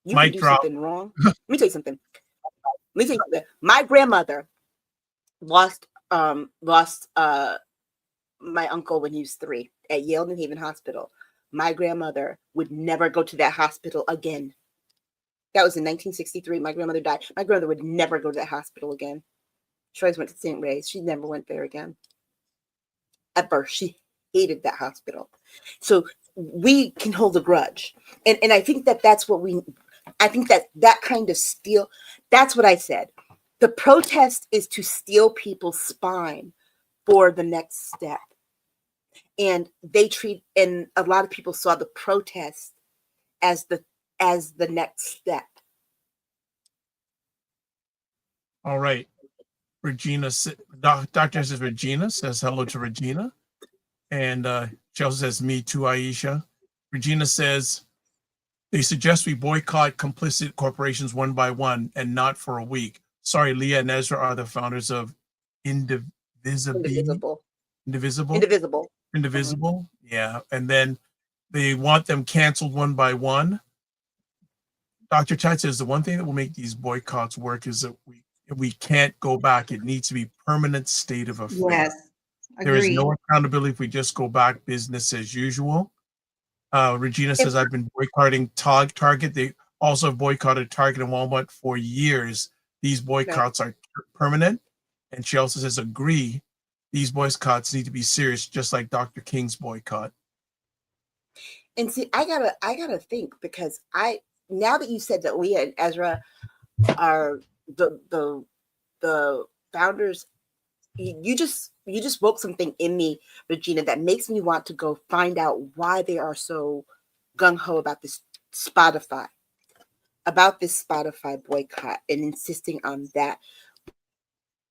You can do something wrong. Let me tell you something. My grandmother lost my uncle when he was 3 at Yale New Haven Hospital. My grandmother would never go to that hospital again. That was in 1963. My grandmother died. My grandmother would never go to that hospital again. She always went to St. Ray's. She never went there again. Ever. She hated that hospital. So we can hold a grudge. And I think that's what I think that kind of steel, that's what I said. The protest is to steel people's spine for the next step. And and a lot of people saw the protest as the next step. All right. Dr. says Regina says hello to Regina. And she also says, me too, Aisha. Regina says, they suggest we boycott complicit corporations one by one and not for a week. Sorry, Leah and Ezra are the founders of Indivisible. Indivisible. Indivisible. Yeah. And then they want them canceled one by one. Dr. Chat says the one thing that will make these boycotts work is that we can't go back. It needs to be permanent state of affairs. Yes, There is agreed. no accountability if we just go back business as usual. Regina says, I've been boycotting Target. They also boycotted Target and Walmart for years. These boycotts are permanent. And she also says, agree, these boycotts need to be serious, just like Dr. King's boycott. And see, I gotta think, because now that you said that Leah and Ezra are the founders, you just woke something in me, Regina, that makes me want to go find out why they are so gung-ho about this Spotify boycott and insisting on that,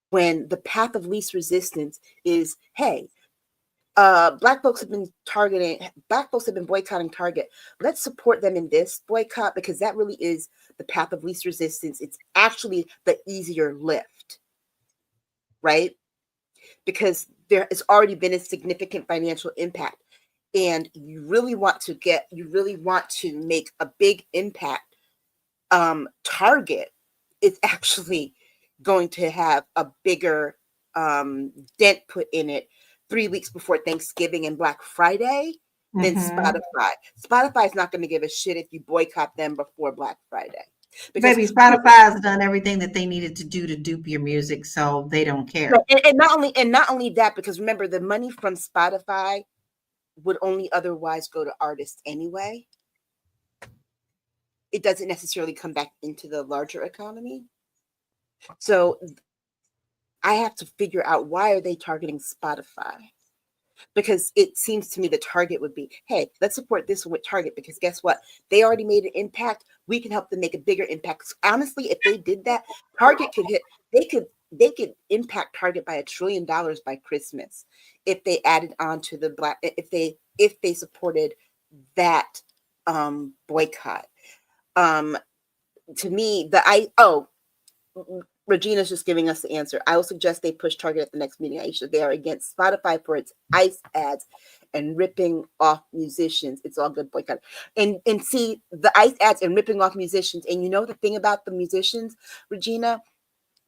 when the path of least resistance is, hey, Black folks have been boycotting Target. Let's support them in this boycott, because that really is the path of least resistance. It's actually the easier lift, right? Because there has already been a significant financial impact, and you really want to make a big impact. Target is actually going to have a bigger dent put in it 3 weeks before Thanksgiving and Black Friday than Spotify. Spotify is not going to give a shit if you boycott them before Black Friday. Because baby, Spotify has done everything that they needed to do to dupe your music, so they don't care. And not only that, because remember, the money from Spotify would only otherwise go to artists anyway. It doesn't necessarily come back into the larger economy. So I have to figure out, why are they targeting Spotify? Because it seems to me the target would be, hey, let's support this one with Target, because guess what? They already made an impact. We can help them make a bigger impact. Honestly, if they did that, Target could they could impact Target by $1 trillion by Christmas if they added on to the if they supported that boycott. To me, Regina's just giving us the answer. I will suggest they push Target at the next meeting, Aisha. They are against Spotify for its ICE ads and ripping off musicians. It's all good, boycott. And see, the ICE ads and ripping off musicians. And you know the thing about the musicians, Regina,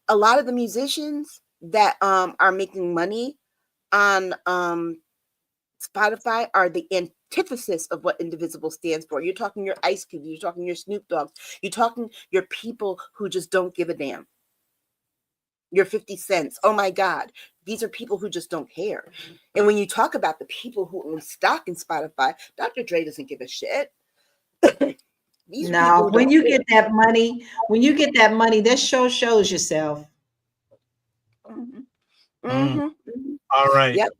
a lot of the musicians that are making money on Spotify are the antithesis of what Indivisible stands for. You're talking your Ice Cube, you're talking your Snoop Dogg, you're talking your people who just don't give a damn. Your 50 cents. Oh my God. These are people who just don't care. And when you talk about the people who own stock in Spotify, Dr. Dre doesn't give a shit. No, when you get that money, that shows yourself. All right. Yep.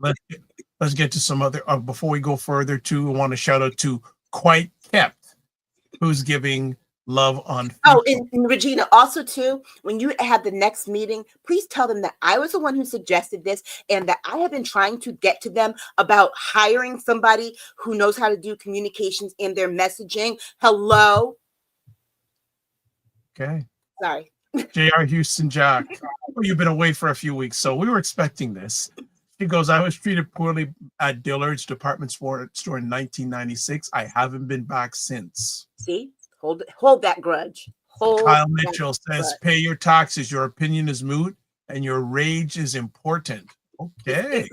Let's get to some other, before we go further too, I want to shout out to Quite Kept, who's giving love on Facebook. Oh, and Regina, also too, when you have the next meeting, please tell them that I was the one who suggested this, and that I have been trying to get to them about hiring somebody who knows how to do communications in their messaging. Hello. Okay. Sorry. J.R. Houston Jack. Oh, you've been away for a few weeks, so we were expecting this. She goes, I was treated poorly at Dillard's department store in 1996. I haven't been back since. See? Hold that grudge. Kyle Mitchell says, pay your taxes. Your opinion is moot and your rage is important. Okay.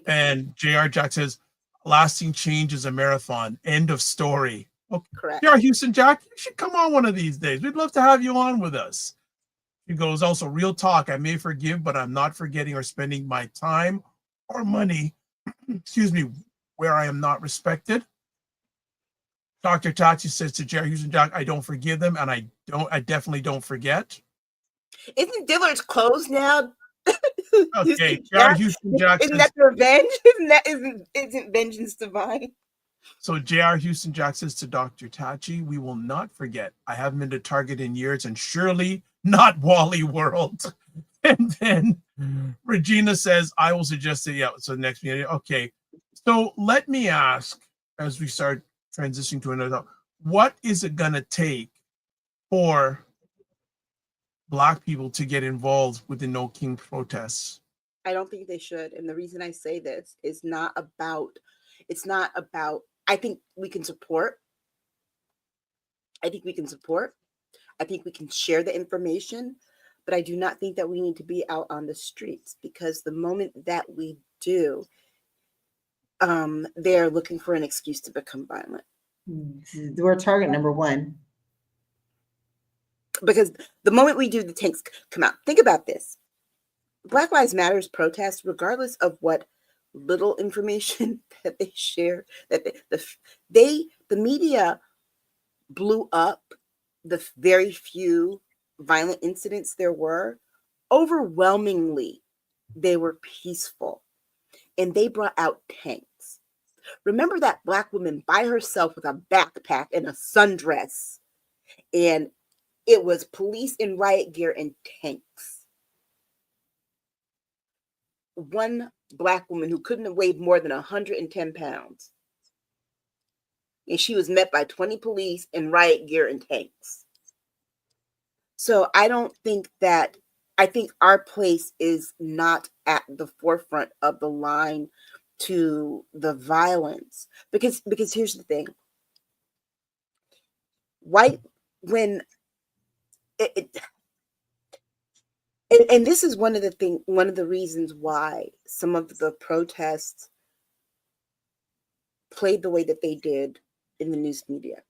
And J.R. Jack says, lasting change is a marathon. End of story. Okay. Correct. J.R. Houston Jack, you should come on one of these days. We'd love to have you on with us. He goes, also, real talk. I may forgive, but I'm not forgetting or spending my time or money, where I am not respected. Dr. Tachi says to Jerry Houston Jack, I don't forgive them, and I definitely don't forget. Isn't Dillard's closed now? Okay, Jerry Houston Jack isn't says, that revenge? Isn't vengeance divine? So J.R. Houston Jack says to Dr. Tachi, we will not forget. I haven't been to Target in years, and surely not Wally World. And then Regina says, I will suggest it. Yeah, so next meeting. Okay. So let me ask, as we start transitioning to another, what is it going to take for Black people to get involved with the No King protests? I don't think they should. And the reason I say this is it's not about, I think we can support. I think we can support. I think we can share the information, but I do not think that we need to be out on the streets, because the moment that we do, they're looking for an excuse to become violent. We're target number one. Because the moment we do, the tanks come out. Think about this. Black Lives Matters protests, regardless of what little information that they share, that the media blew up the very few violent incidents there were. Overwhelmingly, they were peaceful, and they brought out tanks. Remember that Black woman by herself with a backpack and a sundress, and it was police in riot gear and tanks. One Black woman who couldn't have weighed more than 110 pounds. And she was met by 20 police in riot gear and tanks. So I think our place is not at the forefront of the line to the violence. Because here's the thing. And this is one of the reasons why some of the protests played the way that they did in the news media.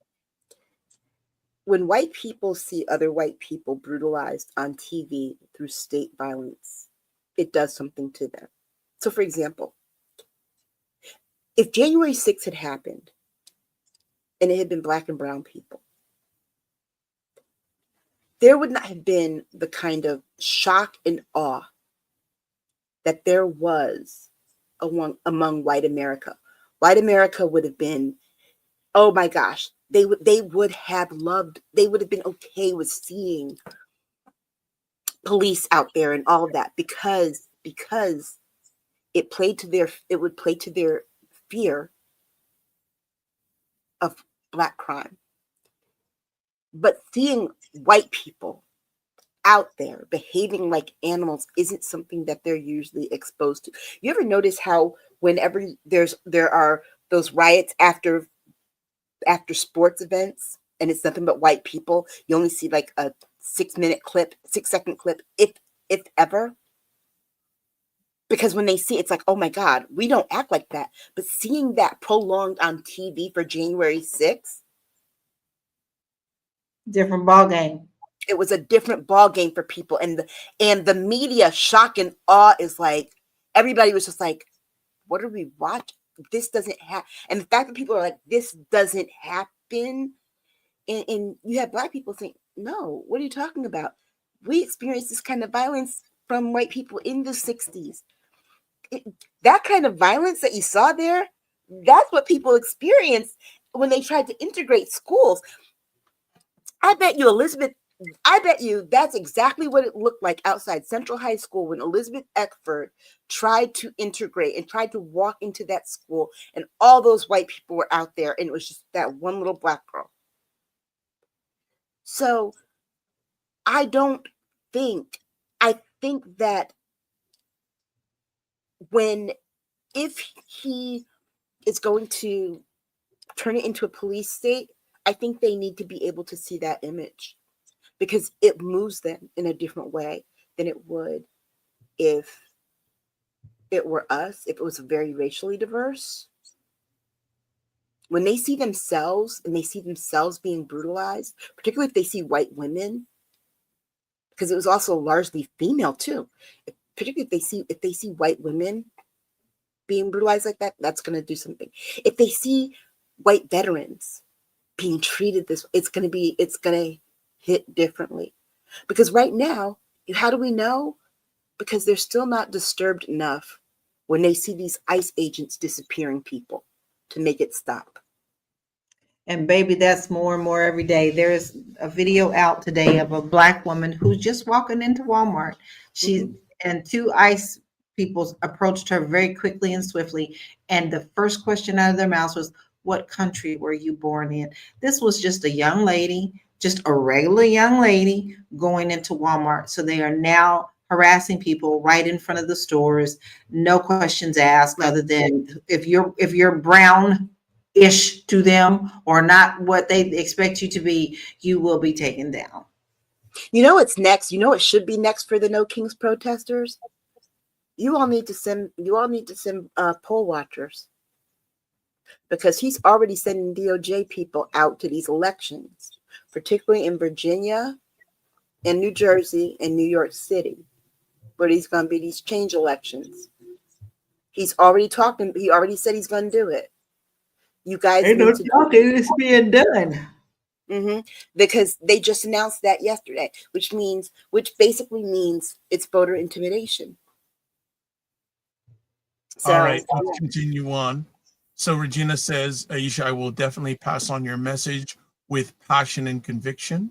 When white people see other white people brutalized on TV through state violence, it does something to them. So, for example, if January 6th had happened and it had been Black and brown people, there would not have been the kind of shock and awe that there was among white America. White America would have been, oh my gosh, they would have been okay with seeing police out there and all of that, because it would play to their fear of Black crime. But seeing white people out there behaving like animals isn't something that they're usually exposed to. You ever notice how whenever there are those riots after sports events and it's nothing but white people, you only see like a 6-second clip, if ever? Because when they see it's like, oh my God, we don't act like that. But seeing that prolonged on TV for January 6th, Different ball game. it was a different ball game for people. And the media shock and awe is like, everybody was just like, what are we watching? This doesn't happen. And the fact that people are like, this doesn't happen. And you have Black people think, no, what are you talking about? We experienced this kind of violence from white people in the 60s. That kind of violence that you saw there, that's what people experienced when they tried to integrate schools. I bet you that's exactly what it looked like outside Central High School when Elizabeth Eckford tried to integrate and tried to walk into that school, and all those white people were out there, and it was just that one little Black girl. So I think that if he is going to turn it into a police state, I think they need to be able to see that image, because it moves them in a different way than it would if it were us, if it was very racially diverse. When they see themselves and they see themselves being brutalized, particularly if they see white women, because it was also largely female too, particularly if they see white women being brutalized like that, that's going to do something. If they see white veterans being treated this way, it's going to hit differently. Because right now, how do we know? Because they're still not disturbed enough when they see these ICE agents disappearing people to make it stop. And baby, that's more and more every day. There's a video out today of a Black woman who's just walking into Walmart. She and two ICE people approached her very quickly and swiftly. And the first question out of their mouths was, "What country were you born in?" This was just a young lady, just a regular young lady going into Walmart. So they are now harassing people right in front of the stores. No questions asked, other than if you're brown ish to them or not what they expect you to be, you will be taken down. You know what's next? You know what should be next for the No Kings protesters? You all need to send poll watchers, because he's already sending DOJ people out to these elections, particularly in Virginia and New Jersey and New York City, where these going to be these change elections. He's already talking. He already said he's going to do it. You guys Ain't no talking, it's being done. Because they just announced that yesterday, which basically means it's voter intimidation. So, all right, let's continue on. So Regina says, Aisha, I will definitely pass on your message with passion and conviction.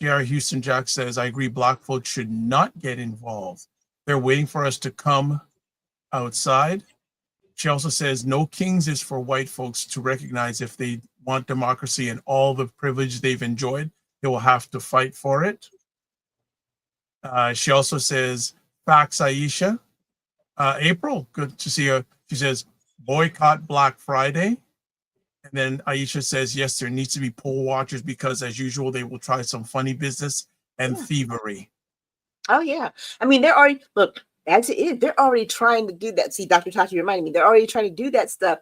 J.R. Houston Jack says, I agree, Black folks should not get involved. They're waiting for us to come outside. She also says, no kings is for white folks to recognize. If they want democracy and all the privilege they've enjoyed, they will have to fight for it. She also says, facts, Aisha. April, good to see her. She says, boycott Black Friday. And then Aisha says, yes, there needs to be poll watchers because, as usual, they will try some funny business and thievery. Oh, yeah. I mean, they're already, look, as it is, they're already trying to do that. See, Dr. Tati reminded me, they're already trying to do that stuff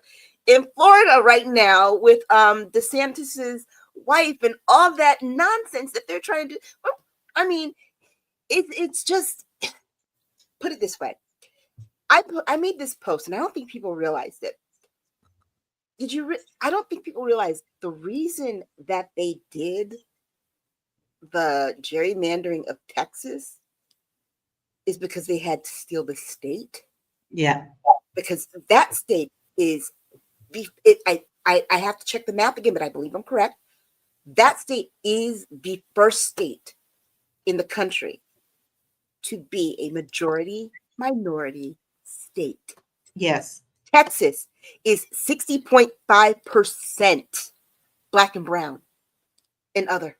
in Florida right now with DeSantis's wife and all that nonsense that they're trying to. I mean, it's just, put it this way. I made this post and I don't think people realized it. I don't think people realize the reason that they did the gerrymandering of Texas is because they had to steal the state. Yeah. Because that state is, I have to check the map again, but I believe I'm correct. That state is the first state in the country to be a majority minority state. Yes. Texas is 60.5% Black and brown and other.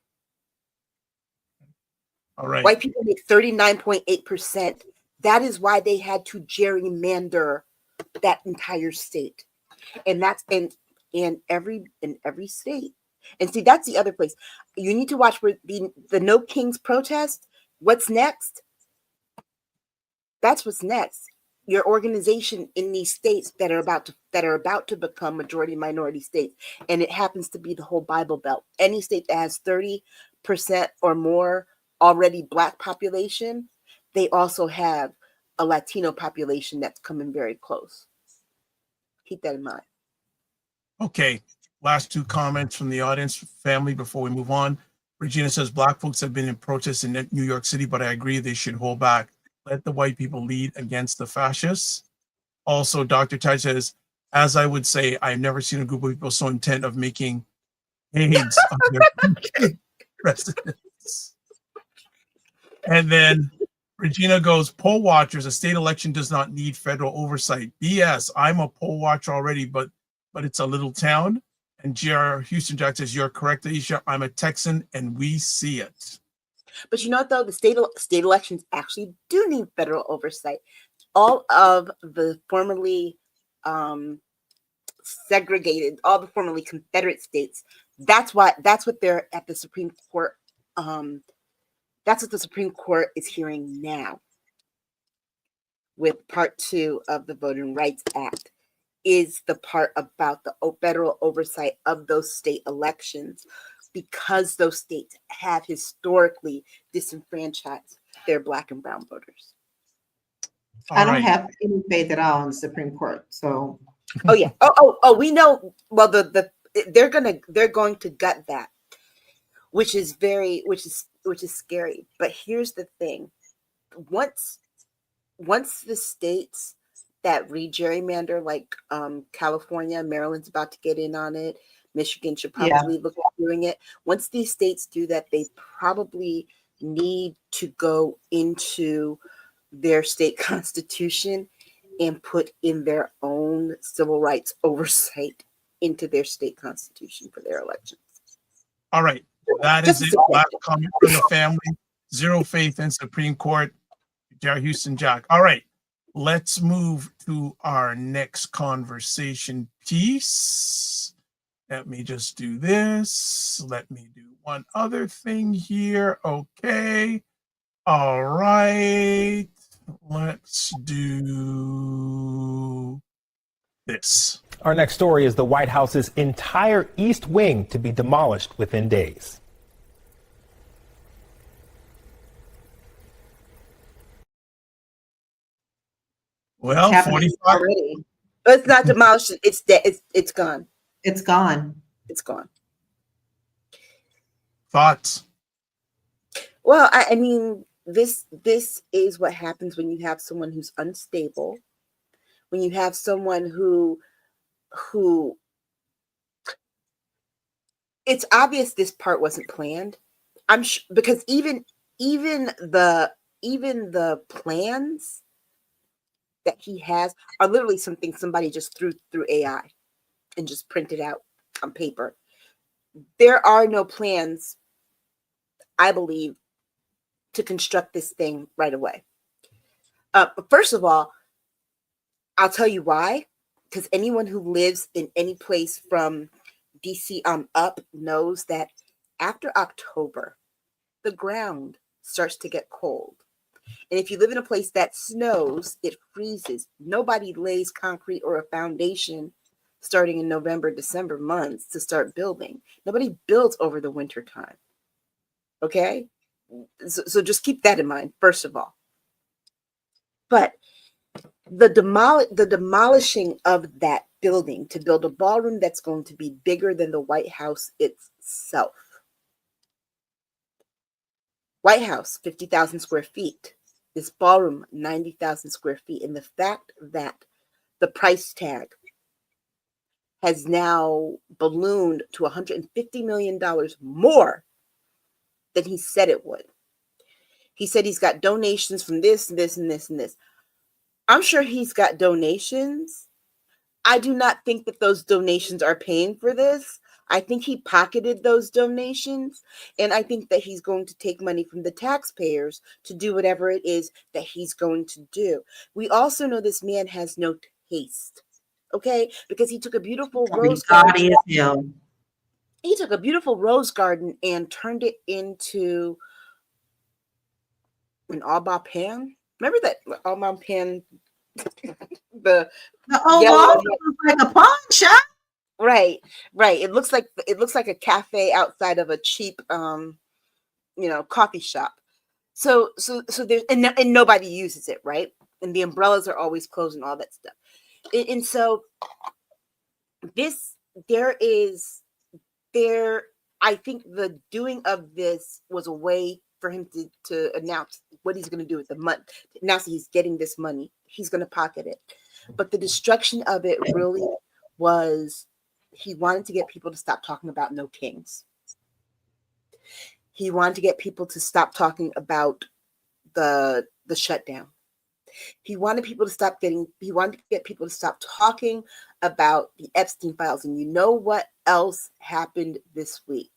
All right. White people make 39.8%. That is why they had to gerrymander that entire state. And that's in every state. And see, that's the other place. You need to watch where the No Kings protest. What's next? That's what's next. Your organization in these states that are about to become majority minority states, and it happens to be the whole Bible Belt. Any state that has 30% or more already Black population, they also have a Latino population that's coming very close. Keep that in mind. Okay, last two comments from the audience family before we move on. Regina says, Black folks have been in protests in New York City, but I agree they should hold back. Let the white people lead against the fascists. Also, Dr. Tai says, as I would say, I've never seen a group of people so intent of making AIDS of their presidents. And then Regina goes, poll watchers, a state election does not need federal oversight. BS, I'm a poll watcher already, but it's a little town. And J.R. Houston Jack says, you're correct, Aisha. I'm a Texan and we see it. But you know what, though? The state elections actually do need federal oversight. All of the formerly segregated, all the formerly Confederate states, that's what they're at the Supreme Court. That's what the Supreme Court is hearing now with Part 2 of the Voting Rights Act, is the part about the federal oversight of those state elections, because those states have historically disenfranchised their Black and brown voters. I don't have any faith at all in the Supreme Court. So oh yeah. Oh, we know. Well, they're going to gut that, which is scary. But here's the thing. Once the states that re-gerrymander, like California, Maryland's about to get in on it, Michigan should Yeah. probably look at doing it. Once these states do that, they probably need to go into their state constitution and put in their own civil rights oversight into their state constitution for their elections. All right. That is it. Last comment from the family. Zero faith in Supreme Court. Jerry Houston Jack. All right. Let's move to our next conversation piece. Let me just do this. Let me do one other thing here. Okay. All right. Let's do this. Our next story is the White House's entire East Wing to be demolished within days. Well, Happening 45. already. It's not demolished. It's dead. It's gone. It's gone. It's gone. Thoughts? Well, I mean, this is what happens when you have someone who's unstable, when you have someone who it's obvious this part wasn't planned. I'm sure, because even the plans that he has are literally something somebody just threw through AI and just printed out on paper. There are no plans, I believe, to construct this thing right away. First of all, I'll tell you why. Because anyone who lives in any place from DC up knows that after October, the ground starts to get cold. And if you live in a place that snows, it freezes. Nobody lays concrete or a foundation starting in November, December months to start building. Nobody builds over the winter time. Okay? So just keep that in mind, first of all. But the demolishing of that building to build a ballroom that's going to be bigger than the White House itself. White House, 50,000 square feet. This ballroom, 90,000 square feet. And the fact that the price tag has now ballooned to $150 million more than he said it would. He said he's got donations from this and this and this and this. I'm sure he's got donations. I do not think that those donations are paying for this. I think he pocketed those donations, and I think that he's going to take money from the taxpayers to do whatever it is that he's going to do. We also know this man has no taste, okay? Because he took a beautiful rose garden. He took a beautiful rose garden and turned it into an all pan. Remember that all pan? The yellow looks like a pawn shop. Right. It looks like a cafe outside of a cheap coffee shop. So there's and nobody uses it, right? And the umbrellas are always closed and all that stuff. And so I think the doing of this was a way for him to announce what he's going to do with the money. Announce that he's getting this money. He's going to pocket it. But the destruction of it really was, he wanted to get people to stop talking about no kings. He wanted to get people to stop talking about the shutdown. He wanted people to get people to stop talking about the Epstein files. And you know what else happened this week?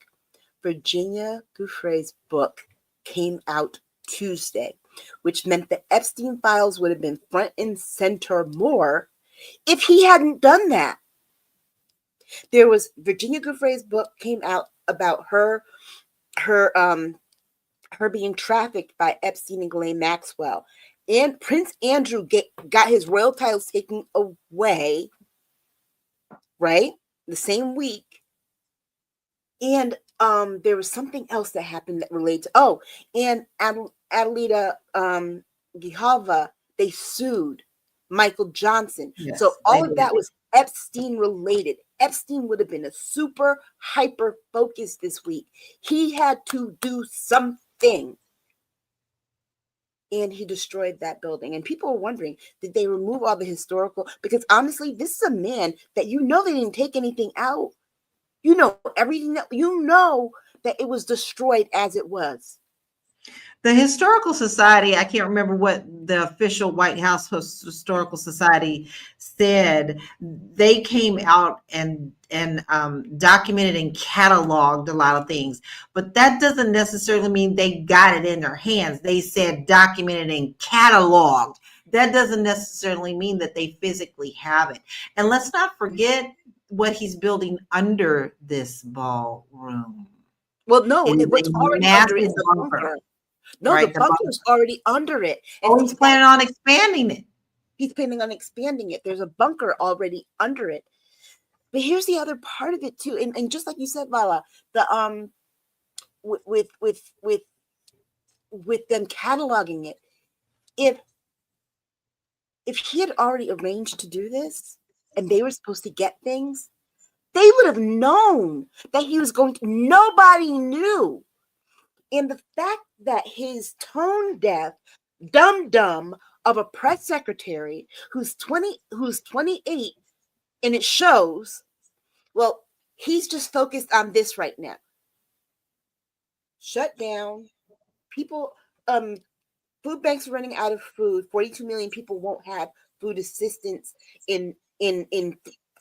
Virginia Giuffre's book came out Tuesday, which meant the Epstein files would have been front and center more if he hadn't done that. There was Virginia Giuffre's book came out about her being trafficked by Epstein and Ghislaine Maxwell, and Prince Andrew got his royal titles taken away, right? The same week. And there was something else that happened that related to, and Adelita Gihalva, they sued Michael Johnson. Yes, so all of that was Epstein related. Epstein would have been a super hyper focus this week. He had to do something. And he destroyed that building. And people were wondering, did they remove all the historical? Because honestly, this is a man that they didn't take anything out. You know everything that that it was destroyed as it was. The Historical Society, I can't remember what the official White House Historical Society said. They came out and documented and cataloged a lot of things, but that doesn't necessarily mean they got it in their hands. They said documented and cataloged. That doesn't necessarily mean that they physically have it. And let's not forget what he's building under this ballroom. Well, no, It is what's a already under it is massive the bunker. bunker. No, Right, the the bunker is already under it. And Oh, he's planning on expanding it. he's planning on expanding it. There's a bunker already under it. But here's the other part of it too. And just like you said, LaLa, the with them cataloging it, if he had already arranged to do this and they were supposed to get things, they would have known that he was going to. Nobody knew. And the fact that his tone deaf, dumb of a press secretary who's 28, and it shows, well, he's just focused on this right now. Shut down. People, food banks are running out of food. 42 million people won't have food assistance in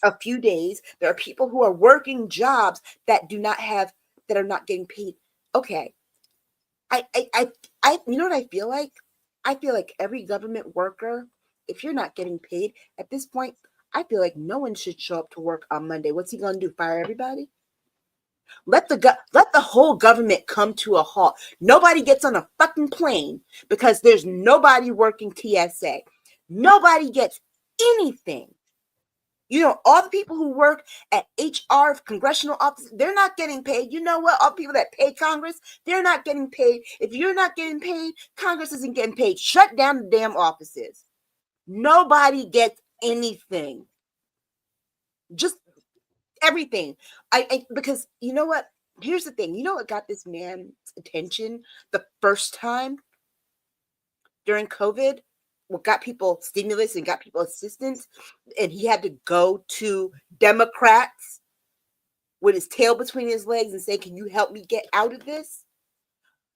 a few days. There are people who are working jobs that are not getting paid. Okay. I you know what I feel like? I feel like every government worker, if you're not getting paid at this point, I feel like no one should show up to work on Monday. What's he gonna do? Fire everybody? Let the whole government come to a halt. Nobody gets on a fucking plane because there's nobody working TSA. Nobody gets anything. You know, all the people who work at HR, congressional office, they're not getting paid. You know what? All the people that pay Congress, they're not getting paid. If you're not getting paid, Congress isn't getting paid. Shut down the damn offices. Nobody gets anything. Just everything. Because you know what? Here's the thing. You know what got this man's attention the first time during COVID? What got people stimulus and got people assistance, and he had to go to Democrats with his tail between his legs and say, "Can you help me get out of this?"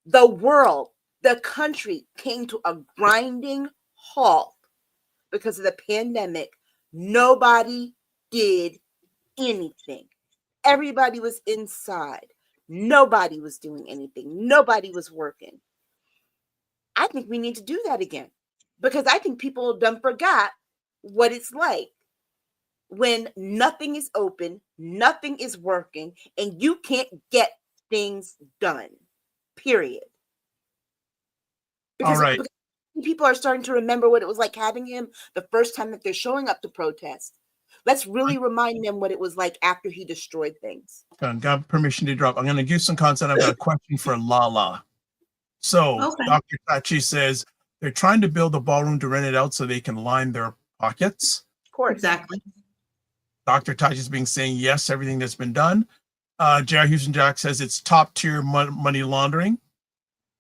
The world, the country came to a grinding halt because of the pandemic. Nobody did anything. Everybody was inside. Nobody was doing anything. Nobody was working. I think we need to do that again. Because I think people done forgot what it's like when nothing is open, nothing is working, and you can't get things done. Period. All right. Because people are starting to remember what it was like having him the first time that they're showing up to protest. Let's really remind them what it was like after he destroyed things. Got permission to drop. I'm going to give some content. I've got a question for LaLa. So Okay. Dr. Tachi says they're trying to build a ballroom to rent it out so they can line their pockets. Of course. Exactly. Dr. Tachi's being saying yes, everything that's been done. J.R. Houston Jack says it's top tier money laundering.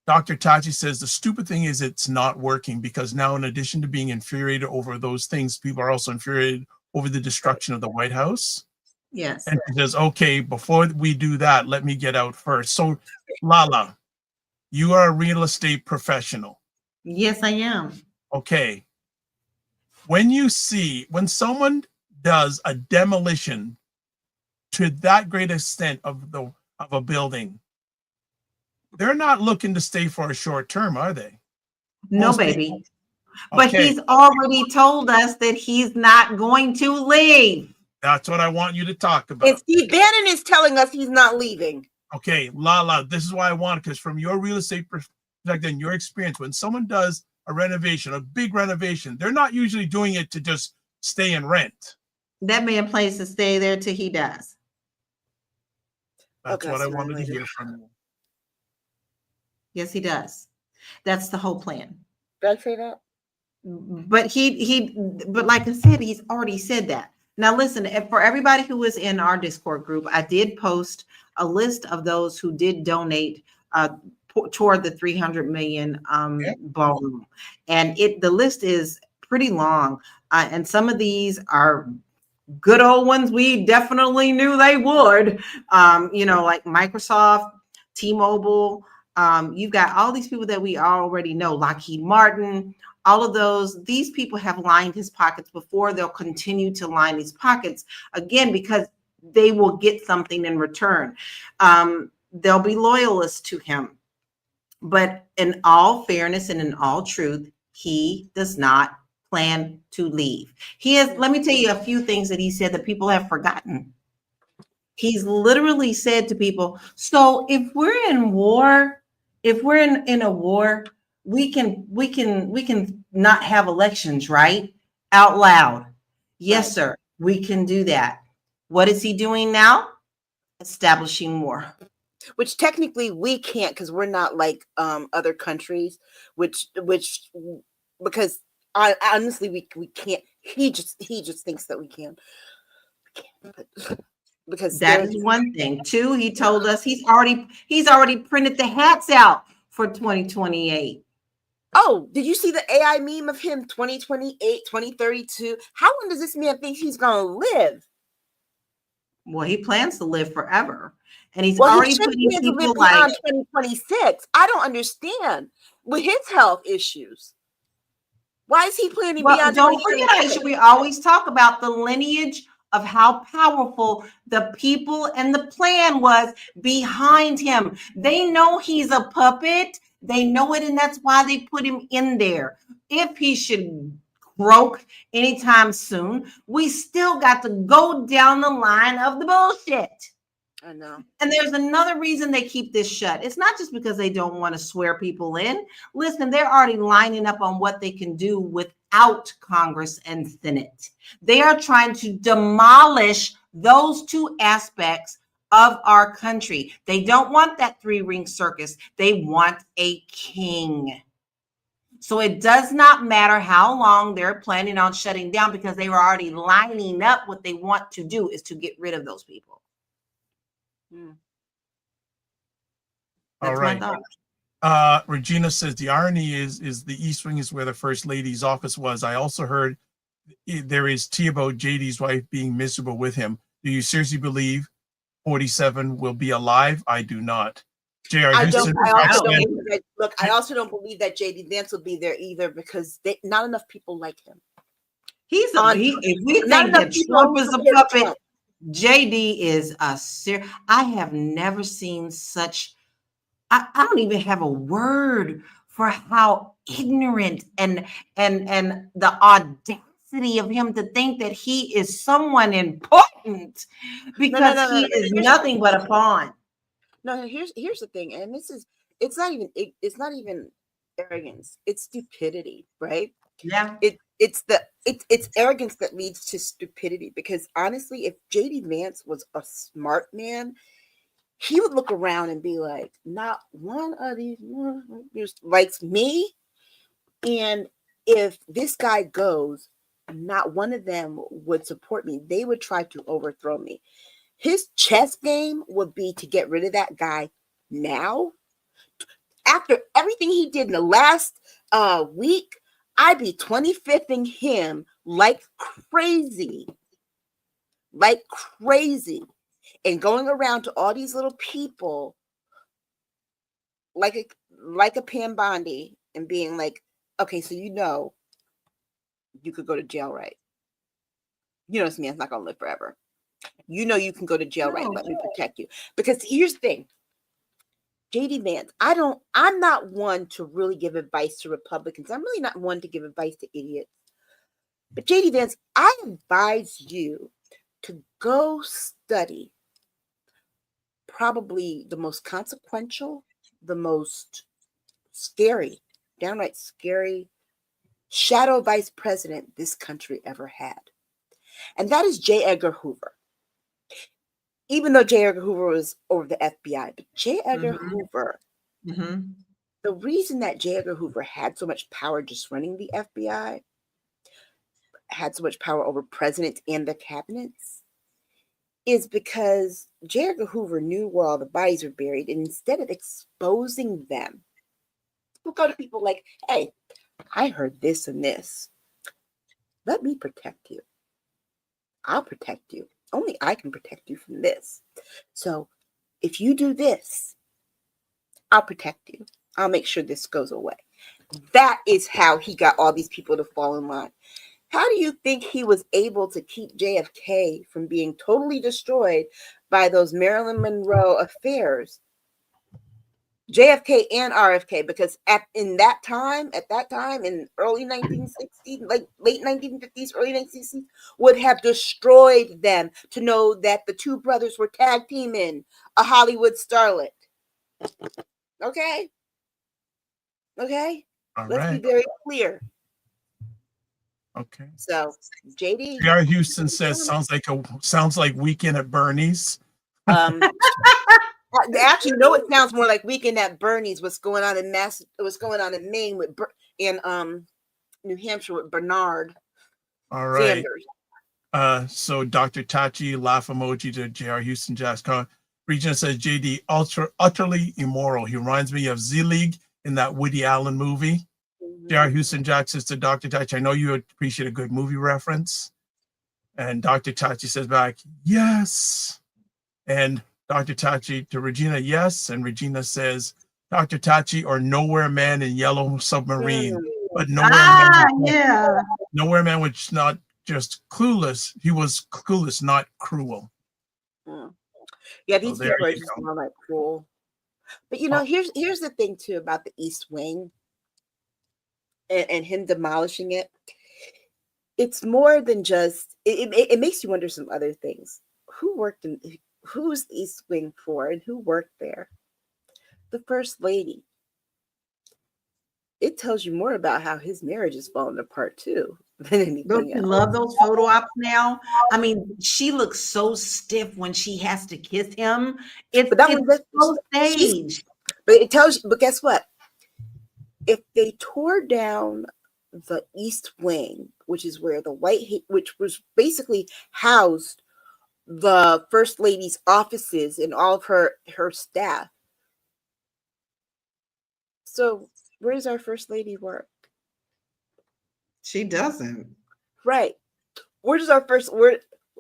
Dr. Tachi says the stupid thing is it's not working because now, in addition to being infuriated over those things, people are also infuriated over the destruction of the White House. Yes. And he says, okay, before we do that, let me get out first. So, LaLa, you are a real estate professional. Yes, I am. Okay. When someone does a demolition to that great extent of a building, they're not looking to stay for a short term, are they? No, Most baby. people. But Okay. he's already told us that he's not going to leave. That's what I want you to talk about. And Steve Bannon is telling us he's not leaving. Okay, LaLa, this is why I want it, because from your real estate perspective and your experience, when someone does a renovation, a big renovation, they're not usually doing it to just stay and rent. That man plans to stay there till he dies. That's Okay, what I sorry, wanted to later. hear from you. Yes, he does. That's the whole plan. Did I say that? But but like I said, he's already said that. Now listen, for everybody who was in our Discord group, I did post a list of those who did donate toward the 300 million ballroom, and the list is pretty long, and some of these are good old ones we definitely knew they would. Like Microsoft, T-Mobile. You've got all these people that we already know, Lockheed Martin, all of those. These people have lined his pockets before. They'll continue to line his pockets again because they will get something in return. They'll be loyalists to him. But in all fairness and in all truth, he does not plan to leave. Let me tell you a few things that he said that people have forgotten. He's literally said to people, so if we're in war, if we're in a war, we can not have elections, right? Out loud. Yes, Right. sir. We can do that. What is he doing now? Establishing war. Which technically we can't because we're not like other countries, which because I honestly we can't. He just thinks that we can. Because That is one thing. Two, he told us he's already printed the hats out for 2028. Oh, did you see the AI meme of him 2028, 2032? How long does this man think he's gonna live? Well, he plans to live forever. And he's Well, he already should putting be able to people live like, beyond 2026. I don't understand with his health issues. Why is he planning well, beyond don't forget, 2026? Aisha, we always talk about the lineage of how powerful the people and the plan was behind him. They know he's a puppet. They know it, and that's why they put him in there. If he should croak anytime soon, we still got to go down the line of the bullshit. I know. And there's another reason they keep this shut. It's not just because they don't want to swear people in. Listen, they're already lining up on what they can do without Congress and Senate. They are trying to demolish those two aspects of our country. They don't want that three-ring circus. They want a king. So it does not matter how long they're planning on shutting down because they were already lining up. What they want to do is to get rid of those people. All That's right. my thought. Regina says the irony is the East Wing is where the First Lady's office was. I also heard there is tea about JD's wife being miserable with him. Do you seriously believe 47 will be alive? I do not. JR I Houston, also don't believe that, look, I also don't believe that JD Vance will be there either because not enough people like him. If we Not think enough that people Trump is a support puppet, Trump. JD is a serious. I have never seen such. I don't even have a word for how ignorant and the audacity of him to think that he is someone important because No. he is nothing but a pawn. No, here's the thing, and it's not even arrogance, it's stupidity, right? Yeah. It's arrogance that leads to stupidity because honestly, if JD Vance was a smart man, he would look around and be like, not one of these likes me. And if this guy goes, not one of them would support me. They would try to overthrow me. His chess game would be to get rid of that guy now. After everything he did in the last week, I'd be 25th-ing him like crazy. And going around to all these little people like a Pam Bondi and being like, okay, so you could go to jail, right? This man's not gonna live forever. You can go to jail, right? Let me protect you. Because here's the thing, JD Vance, I'm not one to really give advice to Republicans. I'm really not one to give advice to idiots. But JD Vance, I advise you to go study probably the most consequential, the most scary, downright scary shadow vice president this country ever had. And that is J. Edgar Hoover. Even though J. Edgar Hoover was over the FBI, but J. Edgar Hoover, the reason that J. Edgar Hoover had so much power just running the FBI, had so much power over presidents and the cabinets, is because J. Edgar Hoover knew where all the bodies were buried, and instead of exposing them, he'll go to people like, hey, I heard this and this. Let me protect you. I'll protect you. Only I can protect you from this. So if you do this, I'll protect you. I'll make sure this goes away. That is how he got all these people to fall in line. How do you think he was able to keep JFK from being totally destroyed by those Marilyn Monroe affairs? JFK and RFK, because at that time, in early 1960s, like late 1950s, early 1960s, would have destroyed them to know that the two brothers were tag teaming a Hollywood starlet. Okay? Okay? All Let's be right. very clear. Okay. So, JD. J.R. Houston says sounds like Weekend at Bernie's. Actually, no, it sounds more like Weekend at Bernie's. What's going on in Maine with New Hampshire with Bernard All right. Sanders. So Dr. Tachi, laugh emoji to J.R. Houston Jazz. Regina says JD utterly immoral. He reminds me of Z-League in that Woody Allen movie. J.R. Houston Jack says to Dr. Tachi, I know you appreciate a good movie reference. And Dr. Tachi says back, yes. And Dr. Tachi to Regina, yes. And Regina says, Dr. Tachi or Nowhere Man in Yellow Submarine. But Nowhere Man was not just clueless. He was clueless, not cruel. Yeah, these So people are just more like cruel. But here's the thing too about the East Wing and him demolishing it. It's more than just it makes you wonder some other things. Who's the East Wing for and who worked there? The First Lady. It tells you more about how his marriage is falling apart too than anything Don't you else. love those photo ops now? I mean, she looks so stiff when she has to kiss him. It's so staged. But it tells you, but guess what? If they tore down the East Wing, which is where which was basically housed the First Lady's offices and all of her staff. So where does our First Lady work? She doesn't. Right.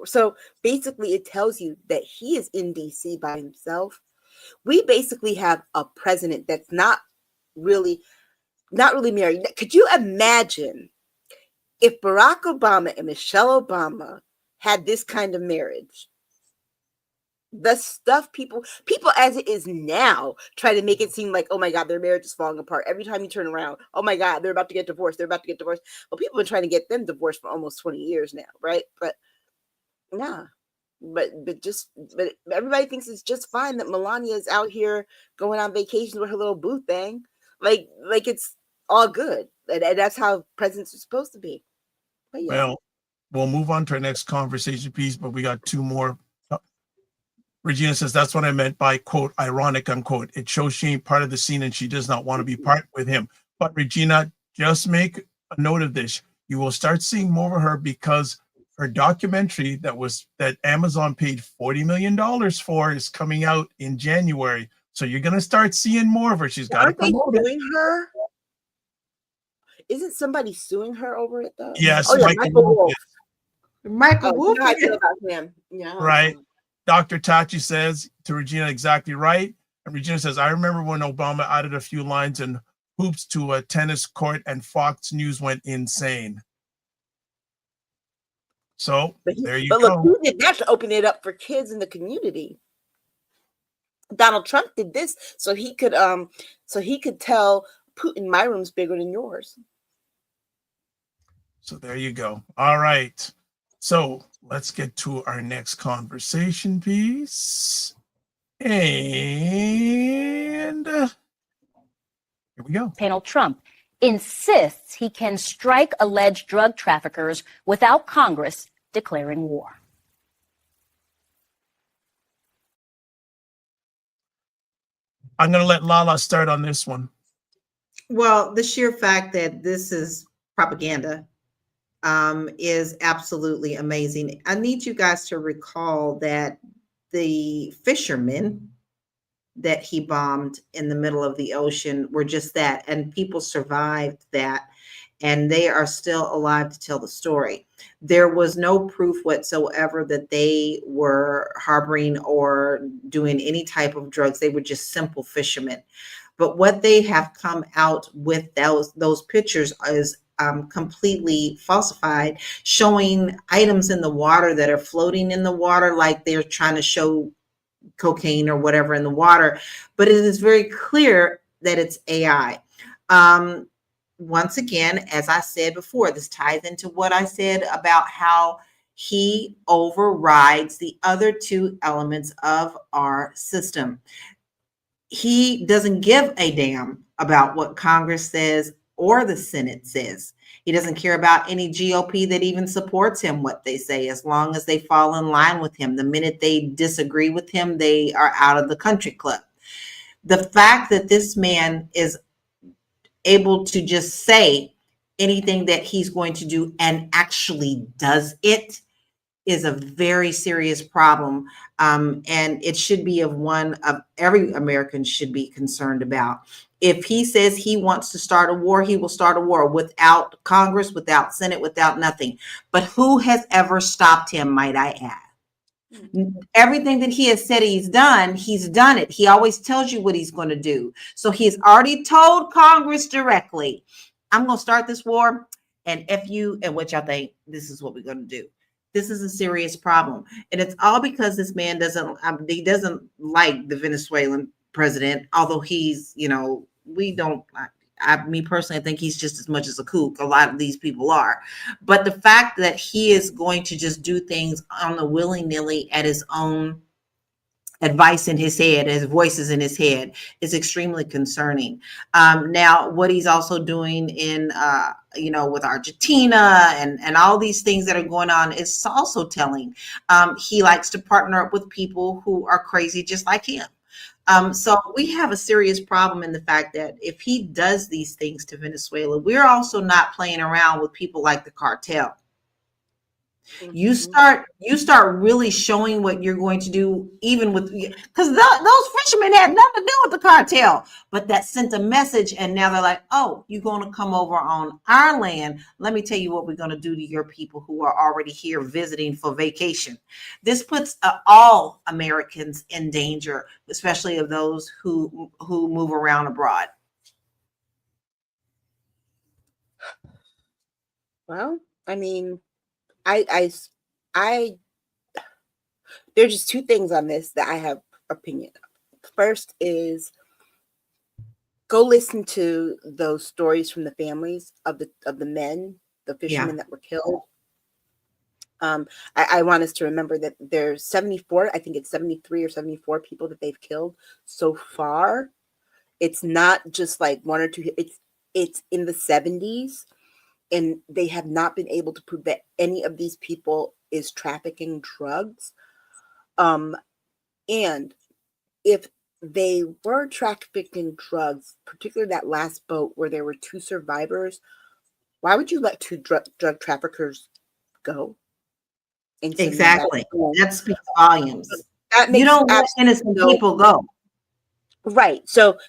So basically it tells you that he is in DC by himself. We basically have a president that's not really married. Could you imagine if Barack Obama and Michelle Obama had this kind of marriage? The stuff people as it is now try to make it seem like, oh my God, their marriage is falling apart. Every time you turn around, oh my God, they're about to get divorced. Well, people have been trying to get them divorced for almost 20 years now, right? But nah. But everybody thinks it's just fine that Melania is out here going on vacations with her little boo thing. Like it's all good. And that's how presidents are supposed to be. But yeah. Well, we'll move on to our next conversation piece, but we got two more. Regina says, that's what I meant by, quote, ironic, unquote. It shows she ain't part of the scene and she does not want to be part with him. But Regina, just make a note of this. You will start seeing more of her because her documentary that Amazon paid $40 million for is coming out in January. So you're going to start seeing more of her. She's got to promote it. Suing her? Isn't somebody suing her over it though? Yes, oh, yeah, Michael Wolff. Michael Wolff. You know how I feel about him. Yeah. Right. Dr. Tachi says to Regina, exactly right. And Regina says, I remember when Obama added a few lines and hoops to a tennis court and Fox News went insane. So there you go. Look, who did that to open it up for kids in the community? Donald Trump did this so he could tell Putin my room's bigger than yours. So there you go. All right. So let's get to our next conversation piece. And here we go. Panel Trump insists he can strike alleged drug traffickers without Congress declaring war. I'm going to let LaLa start on this one. Well, the sheer fact that this is propaganda is absolutely amazing. I need you guys to recall that the fishermen that he bombed in the middle of the ocean were just that, and people survived that. and they are still alive to tell the story. There was no proof whatsoever that they were harboring or doing any type of drugs. They were just simple fishermen. But what they have come out with those pictures is completely falsified, showing items in the water that are floating in the water like they're trying to show cocaine or whatever in the water. But it is very clear that it's AI. Once again, as I said before, this ties into what I said about how he overrides the other two elements of our system. He doesn't give a damn about what Congress says or the Senate says. He doesn't care about any GOP that even supports him, what they say, as long as they fall in line with him. The minute they disagree with him, they are out of the country club. The fact that this man is able to just say anything that he's going to do and actually does it is a very serious problem. And it should be of one of every American should be concerned about. If he says he wants to start a war, he will start a war without Congress, without Senate, without nothing. But who has ever stopped him, might I add? Everything that he has said he's done it. He always tells you what he's going to do. So he's already told Congress directly, I'm going to start this war. And what y'all think, this is what we're going to do. This is a serious problem. And it's all because this man doesn't like the Venezuelan president, although he's, me personally, I think he's just as much as a kook. A lot of these people are. But the fact that he is going to just do things on the willy-nilly at his own advice in his head, his voices in his head, is extremely concerning. Now, what he's also doing in, with Argentina and all these things that are going on is also telling. He likes to partner up with people who are crazy just like him. So we have a serious problem in the fact that if he does these things to Venezuela, we're also not playing around with people like the cartel. You start really showing what you're going to do, even with, because those fishermen had nothing to do with the cartel, but that sent a message, and now they're like, oh, you're going to come over on our land. Let me tell you what we're going to do to your people who are already here visiting for vacation. This puts all Americans in danger, especially of those who move around abroad. Well, I mean, I there's just two things on this that I have opinion of. First is go listen to those stories from the families of the men, the fishermen that were killed. I want us to remember that there's 74, I think it's 73 or 74 people that they've killed so far. It's not just like one or two, it's in the 70s. And they have not been able to prove that any of these people is trafficking drugs. And if they were trafficking drugs, particularly that last boat where there were two survivors, why would you let two drug traffickers go? Exactly. That speaks volumes. You don't let innocent people go. Right. So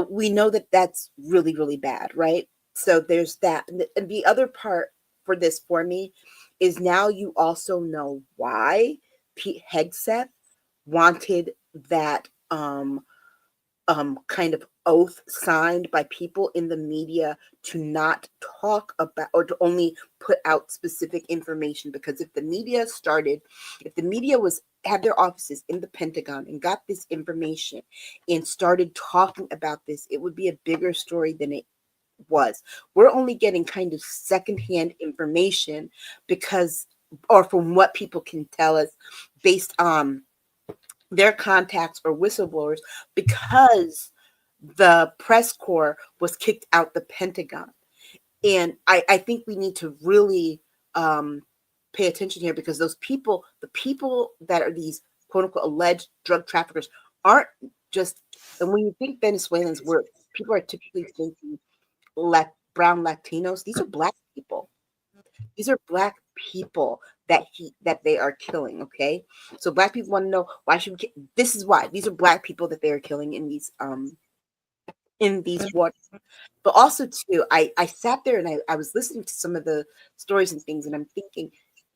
we know that that's really, really bad, right? So there's that. And the other part for this for me is now you also know why Pete Hegseth wanted that kind of oath signed by people in the media to not talk about or to only put out specific information. Because if the media had their offices in the Pentagon and got this information and started talking about this, it would be a bigger story than it was. We're only getting kind of secondhand information or from what people can tell us based on their contacts or whistleblowers, because the press corps was kicked out the Pentagon. And I think we need to really pay attention here, because the people that are these quote unquote alleged drug traffickers aren't just, and when you think Venezuelans, people are typically thinking brown Latinos. These are black people. These are black people that they are killing. Okay, so black people want to know why should we? This is why these are black people that they are killing in these in these waters. But also too, I sat there and I was listening to some of the stories and things, and I'm thinking,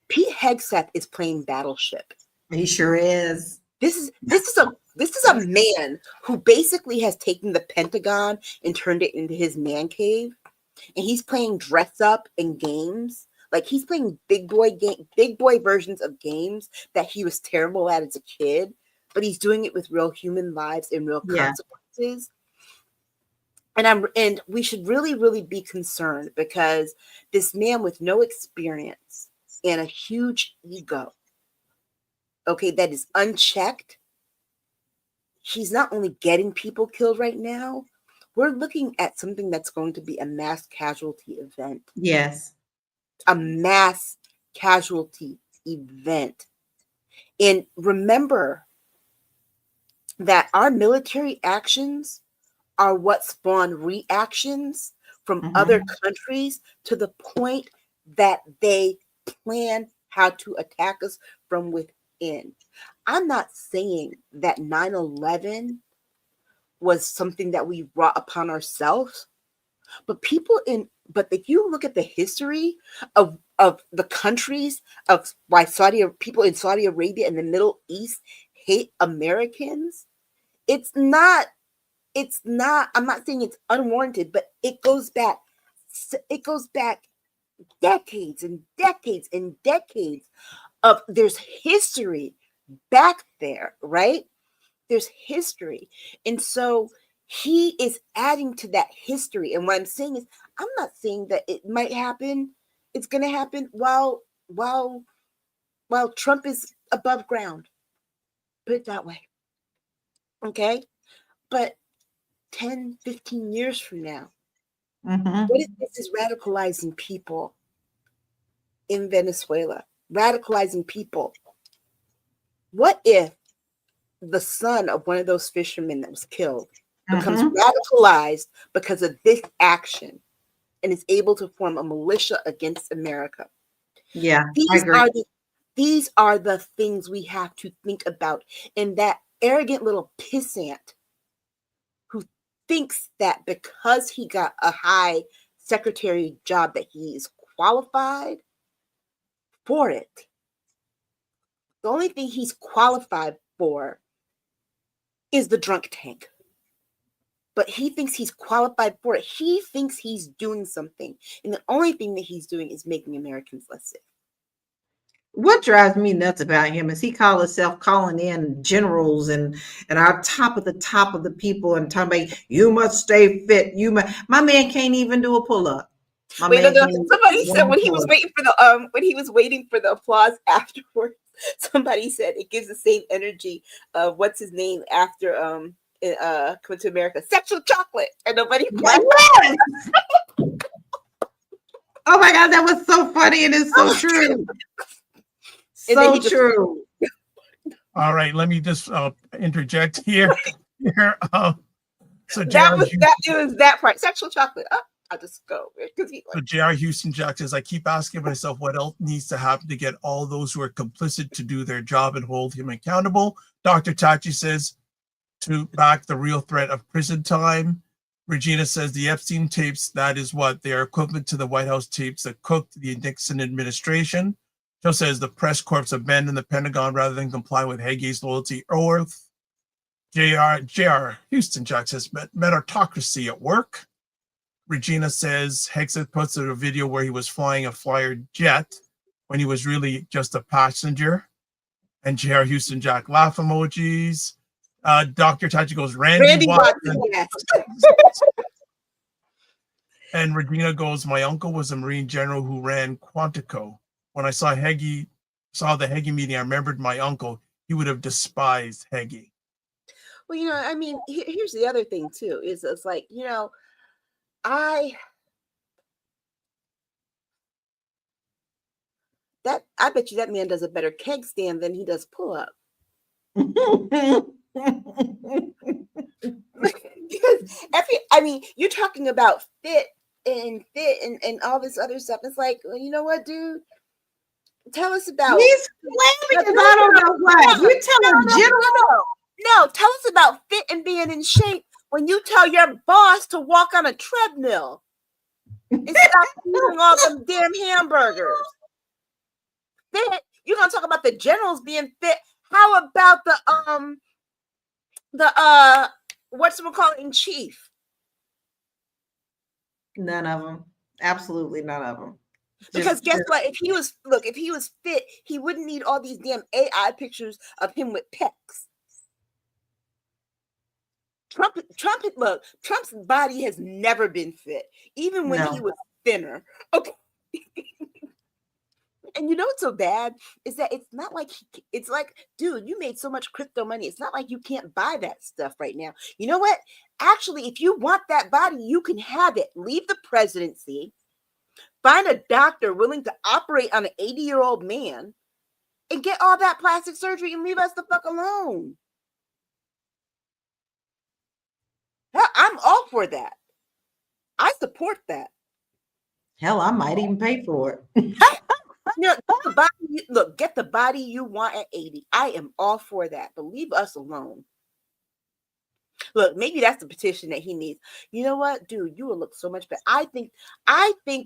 Pete Hegseth is playing Battleship. He sure is. This is a man who basically has taken the Pentagon and turned it into his man cave, and he's playing dress up in games. Like he's playing big boy versions of games that he was terrible at as a kid, but he's doing it with real human lives and real consequences. And we should really, really be concerned, because this man with no experience and a huge ego, okay, that is unchecked, he's not only getting people killed right now, we're looking at something that's going to be a mass casualty event. Yes. A mass casualty event. And remember that our military actions are what spawn reactions from other countries, to the point that they plan how to attack us from within. I'm not saying that 9/11 was something that we brought upon ourselves, but if you look at the history of the countries of why people in Saudi Arabia and the Middle East hate Americans, I'm not saying it's unwarranted, but it goes back decades and decades and decades of, there's history back there, right? There's history. And so he is adding to that history. And what I'm saying is, I'm not saying that it might happen. It's going to happen while Trump is above ground. Put it that way. Okay? But 10, 15 years from now, what if this is radicalizing people in Venezuela? Radicalizing people. What if the son of one of those fishermen that was killed becomes radicalized because of this action and is able to form a militia against America? Yeah, These are the things we have to think about. And that arrogant little pissant who thinks that because he got a high secretary job that he is qualified for it. The only thing he's qualified for is the drunk tank. But he thinks he's qualified for it. He thinks he's doing something. And the only thing that he's doing is making Americans less safe. What drives me nuts about him is he calling in generals and our top of the people and talking about, you must stay fit. My man can't even do a pull-up. Somebody said when he was waiting for the applause afterwards, somebody said it gives the same energy of what's his name after Coming to America, Sexual Chocolate, and nobody. Yes! Oh my God, that was so funny and it's so true. So true. All right, let me just interject here. So it was that part. Sexual Chocolate. I'll just go because so J.R. Houston Jack says, I keep asking myself what else needs to happen to get all those who are complicit to do their job and hold him accountable. Dr. Tachi says, to back the real threat of prison time. Regina says the Epstein tapes, that is what they are equivalent to the White House tapes that cooked the Nixon administration. Joe says the press corps abandoned the Pentagon rather than comply with Hagee's loyalty oath. J.R. Houston Jack says meritocracy at work. Regina says Hegseth posted a video where he was flying a flyer jet when he was really just a passenger. And J.R. Houston Jack laugh emojis. Dr. Tachi goes, Randy Watson. Yes. And Regina goes, my uncle was a Marine general who ran Quantico. When I saw the Hagee meeting, I remembered my uncle. He would have despised Hagee. Well, I mean, here's the other thing too, is it's like, I bet you that man does a better keg stand than he does pull up. Because you're talking about fit and all this other stuff. It's like, well, you know what, dude? Tell us about. He's claiming I don't know what. You tell him general. No, tell us about fit and being in shape when you tell your boss to walk on a treadmill and stop eating all them damn hamburgers. Then you're gonna talk about the generals being fit. How about the what's-it-called in chief? None of them. Absolutely none of them. Because guess what? If he was fit, he wouldn't need all these damn AI pictures of him with pecs. Trump's body has never been fit, even when he was thinner. Okay. And you know what's so bad is that it's not like it's like, dude, you made so much crypto money. It's not like you can't buy that stuff right now. You know what? Actually, if you want that body, you can have it. Leave the presidency, find a doctor willing to operate on an 80-year-old man, and get all that plastic surgery and leave us the fuck alone. Hell, I'm all for that. I support that. Hell, I might even pay for it. Get the body you want at 80. I am all for that, but leave us alone. Look, maybe that's the petition that he needs. You know what, dude? You will look so much better. I think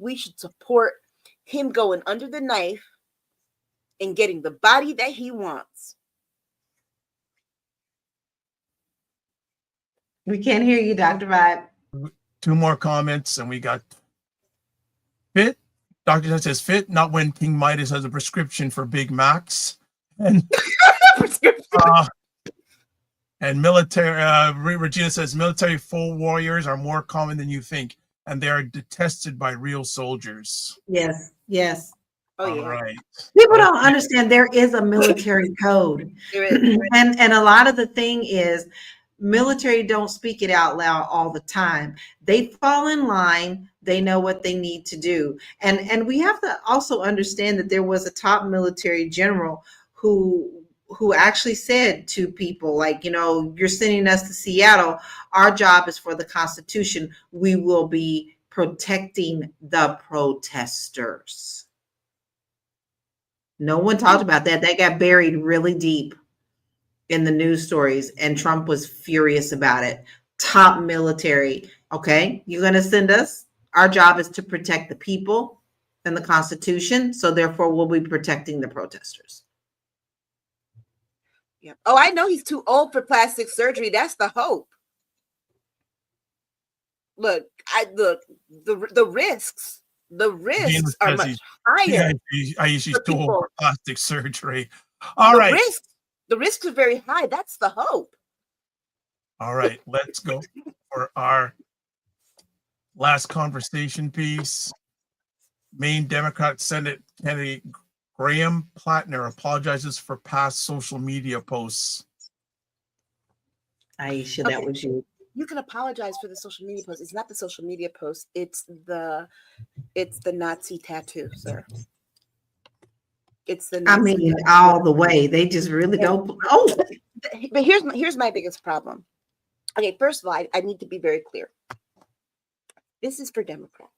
we should support him going under the knife and getting the body that he wants. We can't hear you, Dr. Vibe. 2 more comments, and we got fit. Dr. Jen says fit, not when King Midas has a prescription for Big Macs. And and military, Regina says military full warriors are more common than you think, and they are detested by real soldiers. Yes, yes. Oh, yeah. All right. People don't understand there is a military code. And a lot of the thing is military don't speak it out loud all the time. They fall in line. They know what they need to do. And we have to also understand that there was a top military general who actually said to people, like, you know, you're sending us to Seattle. Our job is for the Constitution. We will be protecting the protesters. No one talked about that. That got buried really deep in the news stories, and Trump was furious about it. Top military. Okay, you're going to send us. Our job is to protect the people and the Constitution. So therefore, we'll be protecting the protesters. Yeah. Oh, I know he's too old for plastic surgery. That's the hope. Look, the risks. The risks are much higher. She's too old for plastic surgery. All right. The risks are very high. That's the hope. All right, let's go for our last conversation piece. Maine Democrat Senate candidate Graham Plattner apologizes for past social media posts. Aisha, that was you. You can apologize for the social media post. It's not the social media post. It's the Nazi tattoo, sir. It's the Nazi tattoo. All the way. They just really go. Oh, but here's my biggest problem. Okay, first of all, I need to be very clear. This is for Democrats.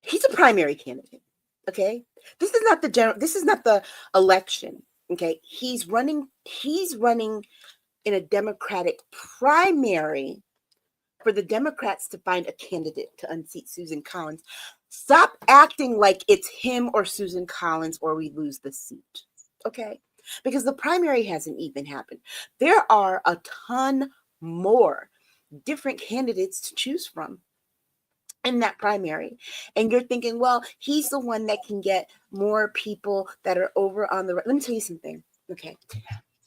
He's a primary candidate. Okay, this is not the election. Okay, he's running in a Democratic primary for the Democrats to find a candidate to unseat Susan Collins. Stop acting like it's him or Susan Collins or we lose the seat. Okay, because the primary hasn't even happened. There are a ton more different candidates to choose from in that primary. And you're thinking, well, he's the one that can get more people that are over on the right. Let me tell you something. Okay.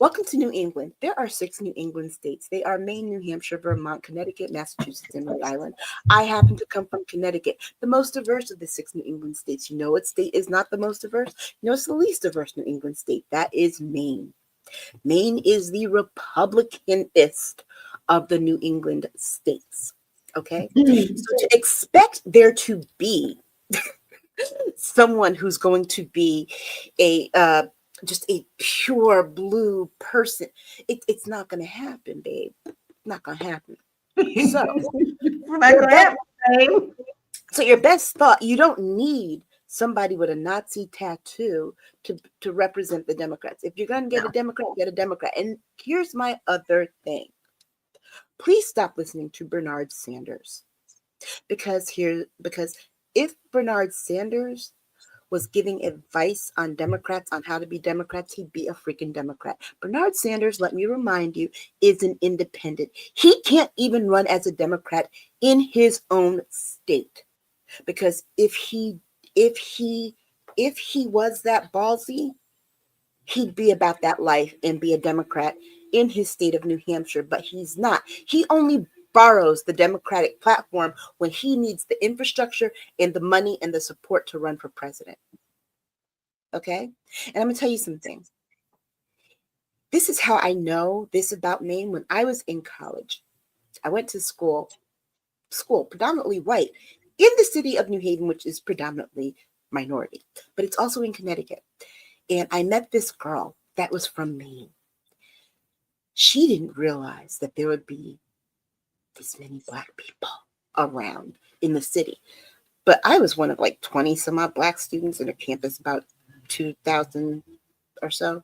Welcome to New England. There are 6 New England states. They are Maine, New Hampshire, Vermont, Connecticut, Massachusetts, and Rhode Island. I happen to come from Connecticut, the most diverse of the 6 New England states. You know what state is not the most diverse? You know it's the least diverse New England state. That is Maine. Maine is the Republicanist of the New England states. Okay? So to expect there to be someone who's going to be just a pure blue person, it's not going to happen, babe. Not going to happen. So your best thought, you don't need somebody with a Nazi tattoo to represent the Democrats. If you're going to get a Democrat, get a Democrat. And here's my other thing. Please stop listening to Bernard Sanders. Because if Bernard Sanders was giving advice on Democrats on how to be Democrats, he'd be a freaking Democrat. Bernard Sanders, let me remind you, is an independent. He can't even run as a Democrat in his own state. Because if he was that ballsy, he'd be about that life and be a Democrat in his state of New Hampshire, but he's not. He only borrows the Democratic platform when he needs the infrastructure and the money and the support to run for president. Okay? And I'm going to tell you something. This is how I know this about Maine. When I was in college, I went to school predominantly white in the city of New Haven, which is predominantly minority, but it's also in Connecticut. And I met this girl that was from Maine. She didn't realize that there would be this many Black people around in the city. But I was one of like 20 some odd Black students in a campus, about 2,000 or so.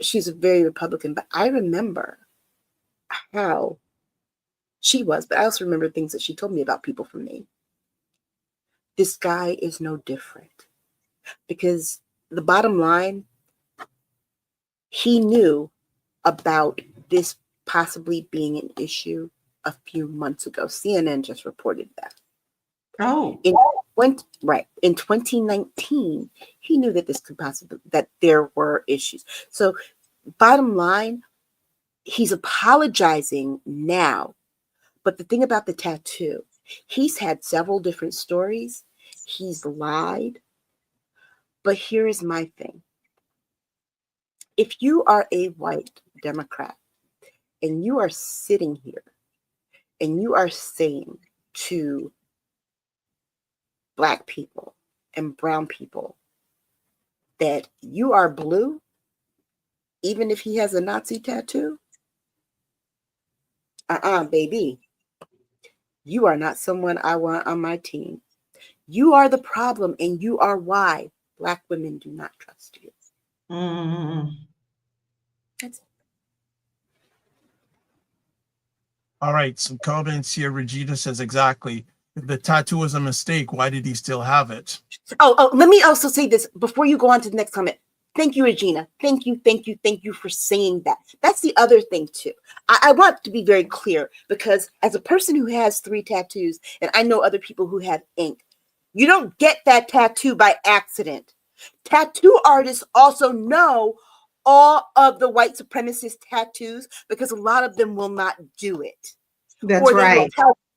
She's a very Republican, but I remember how she was, but I also remember things that she told me about people from Maine. This guy is no different. Because the bottom line, he knew about this possibly being an issue a few months ago. CNN just reported that. Oh. In 2019, he knew that this could possibly, that there were issues. So bottom line, he's apologizing now. But the thing about the tattoo, he's had several different stories. He's lied. But here is my thing. If you are a white Democrat and you are sitting here and you are saying to Black people and brown people that you are blue, even if he has a Nazi tattoo, baby, you are not someone I want on my team. You are the problem, and you are why Black women do not trust you. That's it. All right, some comments here. Regina says exactly. If the tattoo was a mistake, why did he still have it? Oh, let me also say this before you go on to the next comment. Thank you, Regina. Thank you for saying that. That's the other thing too. I want to be very clear, because as a person who has 3 tattoos, and I know other people who have ink, you don't get that tattoo by accident. Tattoo artists also know all of the white supremacist tattoos, because a lot of them will not do it. That's right.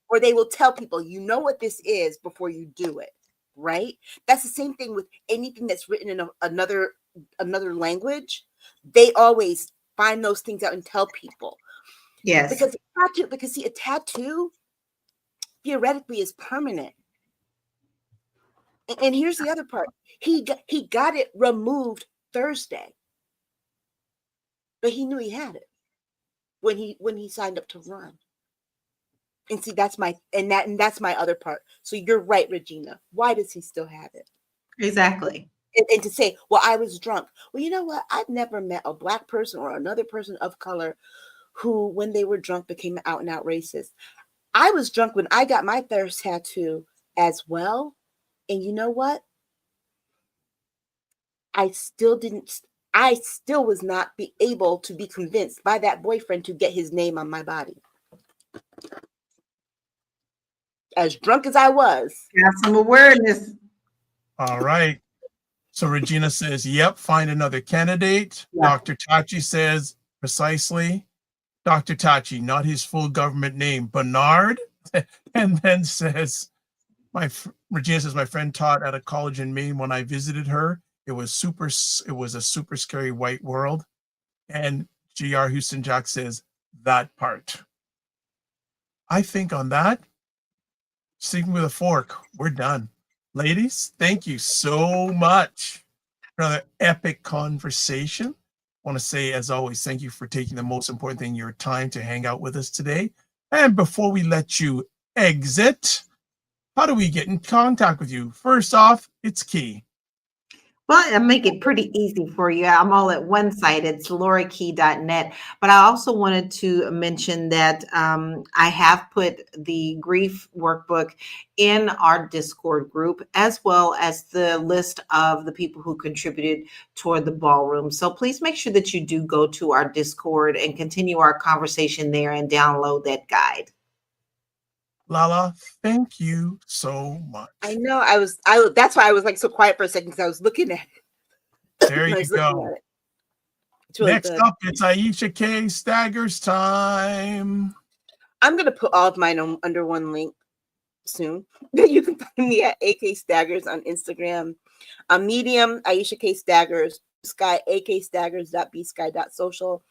Or they will tell people, you know what this is before you do it, right? That's the same thing with anything that's written in another language. They always find those things out and tell people. Yes. Because see, a tattoo theoretically is permanent. And here's the other part. He got it removed Thursday, but he knew he had it when he signed up to run. And see, that's my other part. So you're right, Regina. Why does he still have it? Exactly. And to say, well, I was drunk. Well, you know what? I've never met a Black person or another person of color who, when they were drunk, became out and out racist. I was drunk when I got my first tattoo as well. And you know what? I still was not able to be convinced by that boyfriend to get his name on my body. As drunk as I was. Got some awareness. All right. So Regina says, yep, find another candidate. Yeah. Dr. Tachi says, precisely. Dr. Tachi, not his full government name, Bernard. And then says, Regina says, my friend taught at a college in Maine. When I visited her, it was a super scary white world. And GR Houston Jack says, that part. I think on that, sticking with a fork, we're done. Ladies, thank you so much for another epic conversation. I want to say, as always, thank you for taking the most important thing, your time to hang out with us today. And before we let you exit, how do we get in contact with you? First off, it's key. Well, I make it pretty easy for you. I'm all at one site. It's laurakey.net. But I also wanted to mention that I have put the grief workbook in our Discord group, as well as the list of the people who contributed toward the ballroom. So please make sure that you do go to our Discord and continue our conversation there and download that guide. LaLa, thank you so much. I know that's why I was like so quiet for a second because I was looking at it. There I you was looking go. at it. It's really Next good. up, it's Aisha K. Staggers time. I'm gonna put all of mine under one link soon. You can find me at AK Staggers on Instagram. On Medium, Aisha K. Staggers, Sky, akstaggers.bsky.social.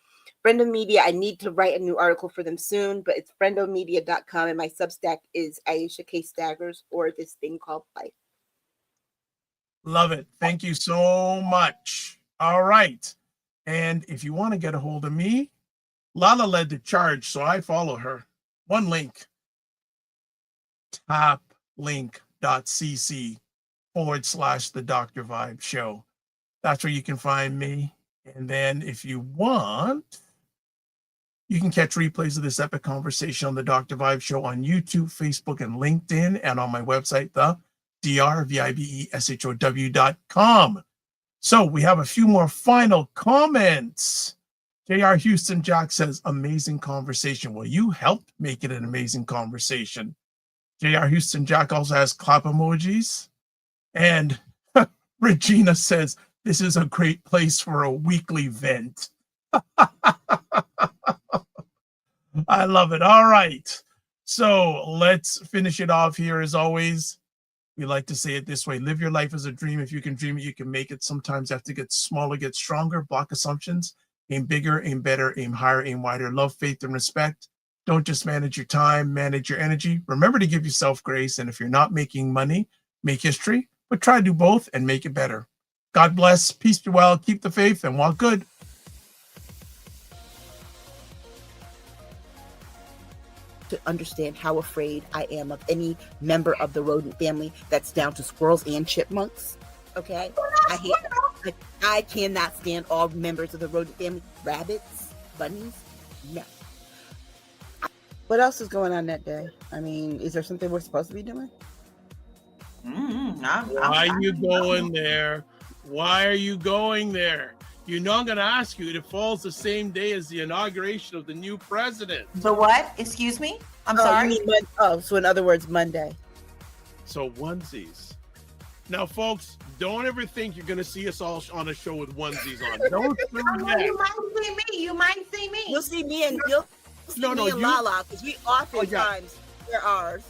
Friendo Media, I need to write a new article for them soon, but it's friendomedia.com, and my Substack is Aisha K. Staggers, or this thing called life. Love it. Thank you so much. All right. And if you want to get a hold of me, LaLa led the charge, so I follow her. One link, taplink.cc/the Dr. Vibe Show. That's where you can find me. And then if you want, you can catch replays of this epic conversation on the Dr. Vibe Show on YouTube, Facebook, and LinkedIn, and on my website, the drvibeshow.com. So we have a few more final comments. J.R. Houston Jack says, amazing conversation. Well, you helped make it an amazing conversation. J.R. Houston Jack also has clap emojis. And Regina says, this is a great place for a weekly vent. I love it. All right. So let's finish it off here. As always, we like to say it this way. Live your life as a dream. If you can dream it, you can make it. Sometimes you have to get smaller, get stronger, block assumptions, aim bigger, aim better, aim higher, aim wider. Love, faith, and respect. Don't just manage your time, manage your energy. Remember to give yourself grace. And if you're not making money, make history, but try to do both and make it better. God bless. Peace be well. Keep the faith and walk good. To understand how afraid I am of any member of the rodent family that's down to squirrels and chipmunks. Okay? I cannot stand all members of the rodent family. Rabbits, bunnies, no. What else is going on that day? I mean, is there something we're supposed to be doing? Why are you going there? Why are you going there? You know I'm going to ask you. It falls the same day as the inauguration of the new president. The what? Excuse me? I'm sorry. So in other words, Monday. So onesies. Now, folks, don't ever think you're going to see us all on a show with onesies on. Don't do that. You might see me. You might see me. You'll see me and LaLa because we oftentimes wear ours.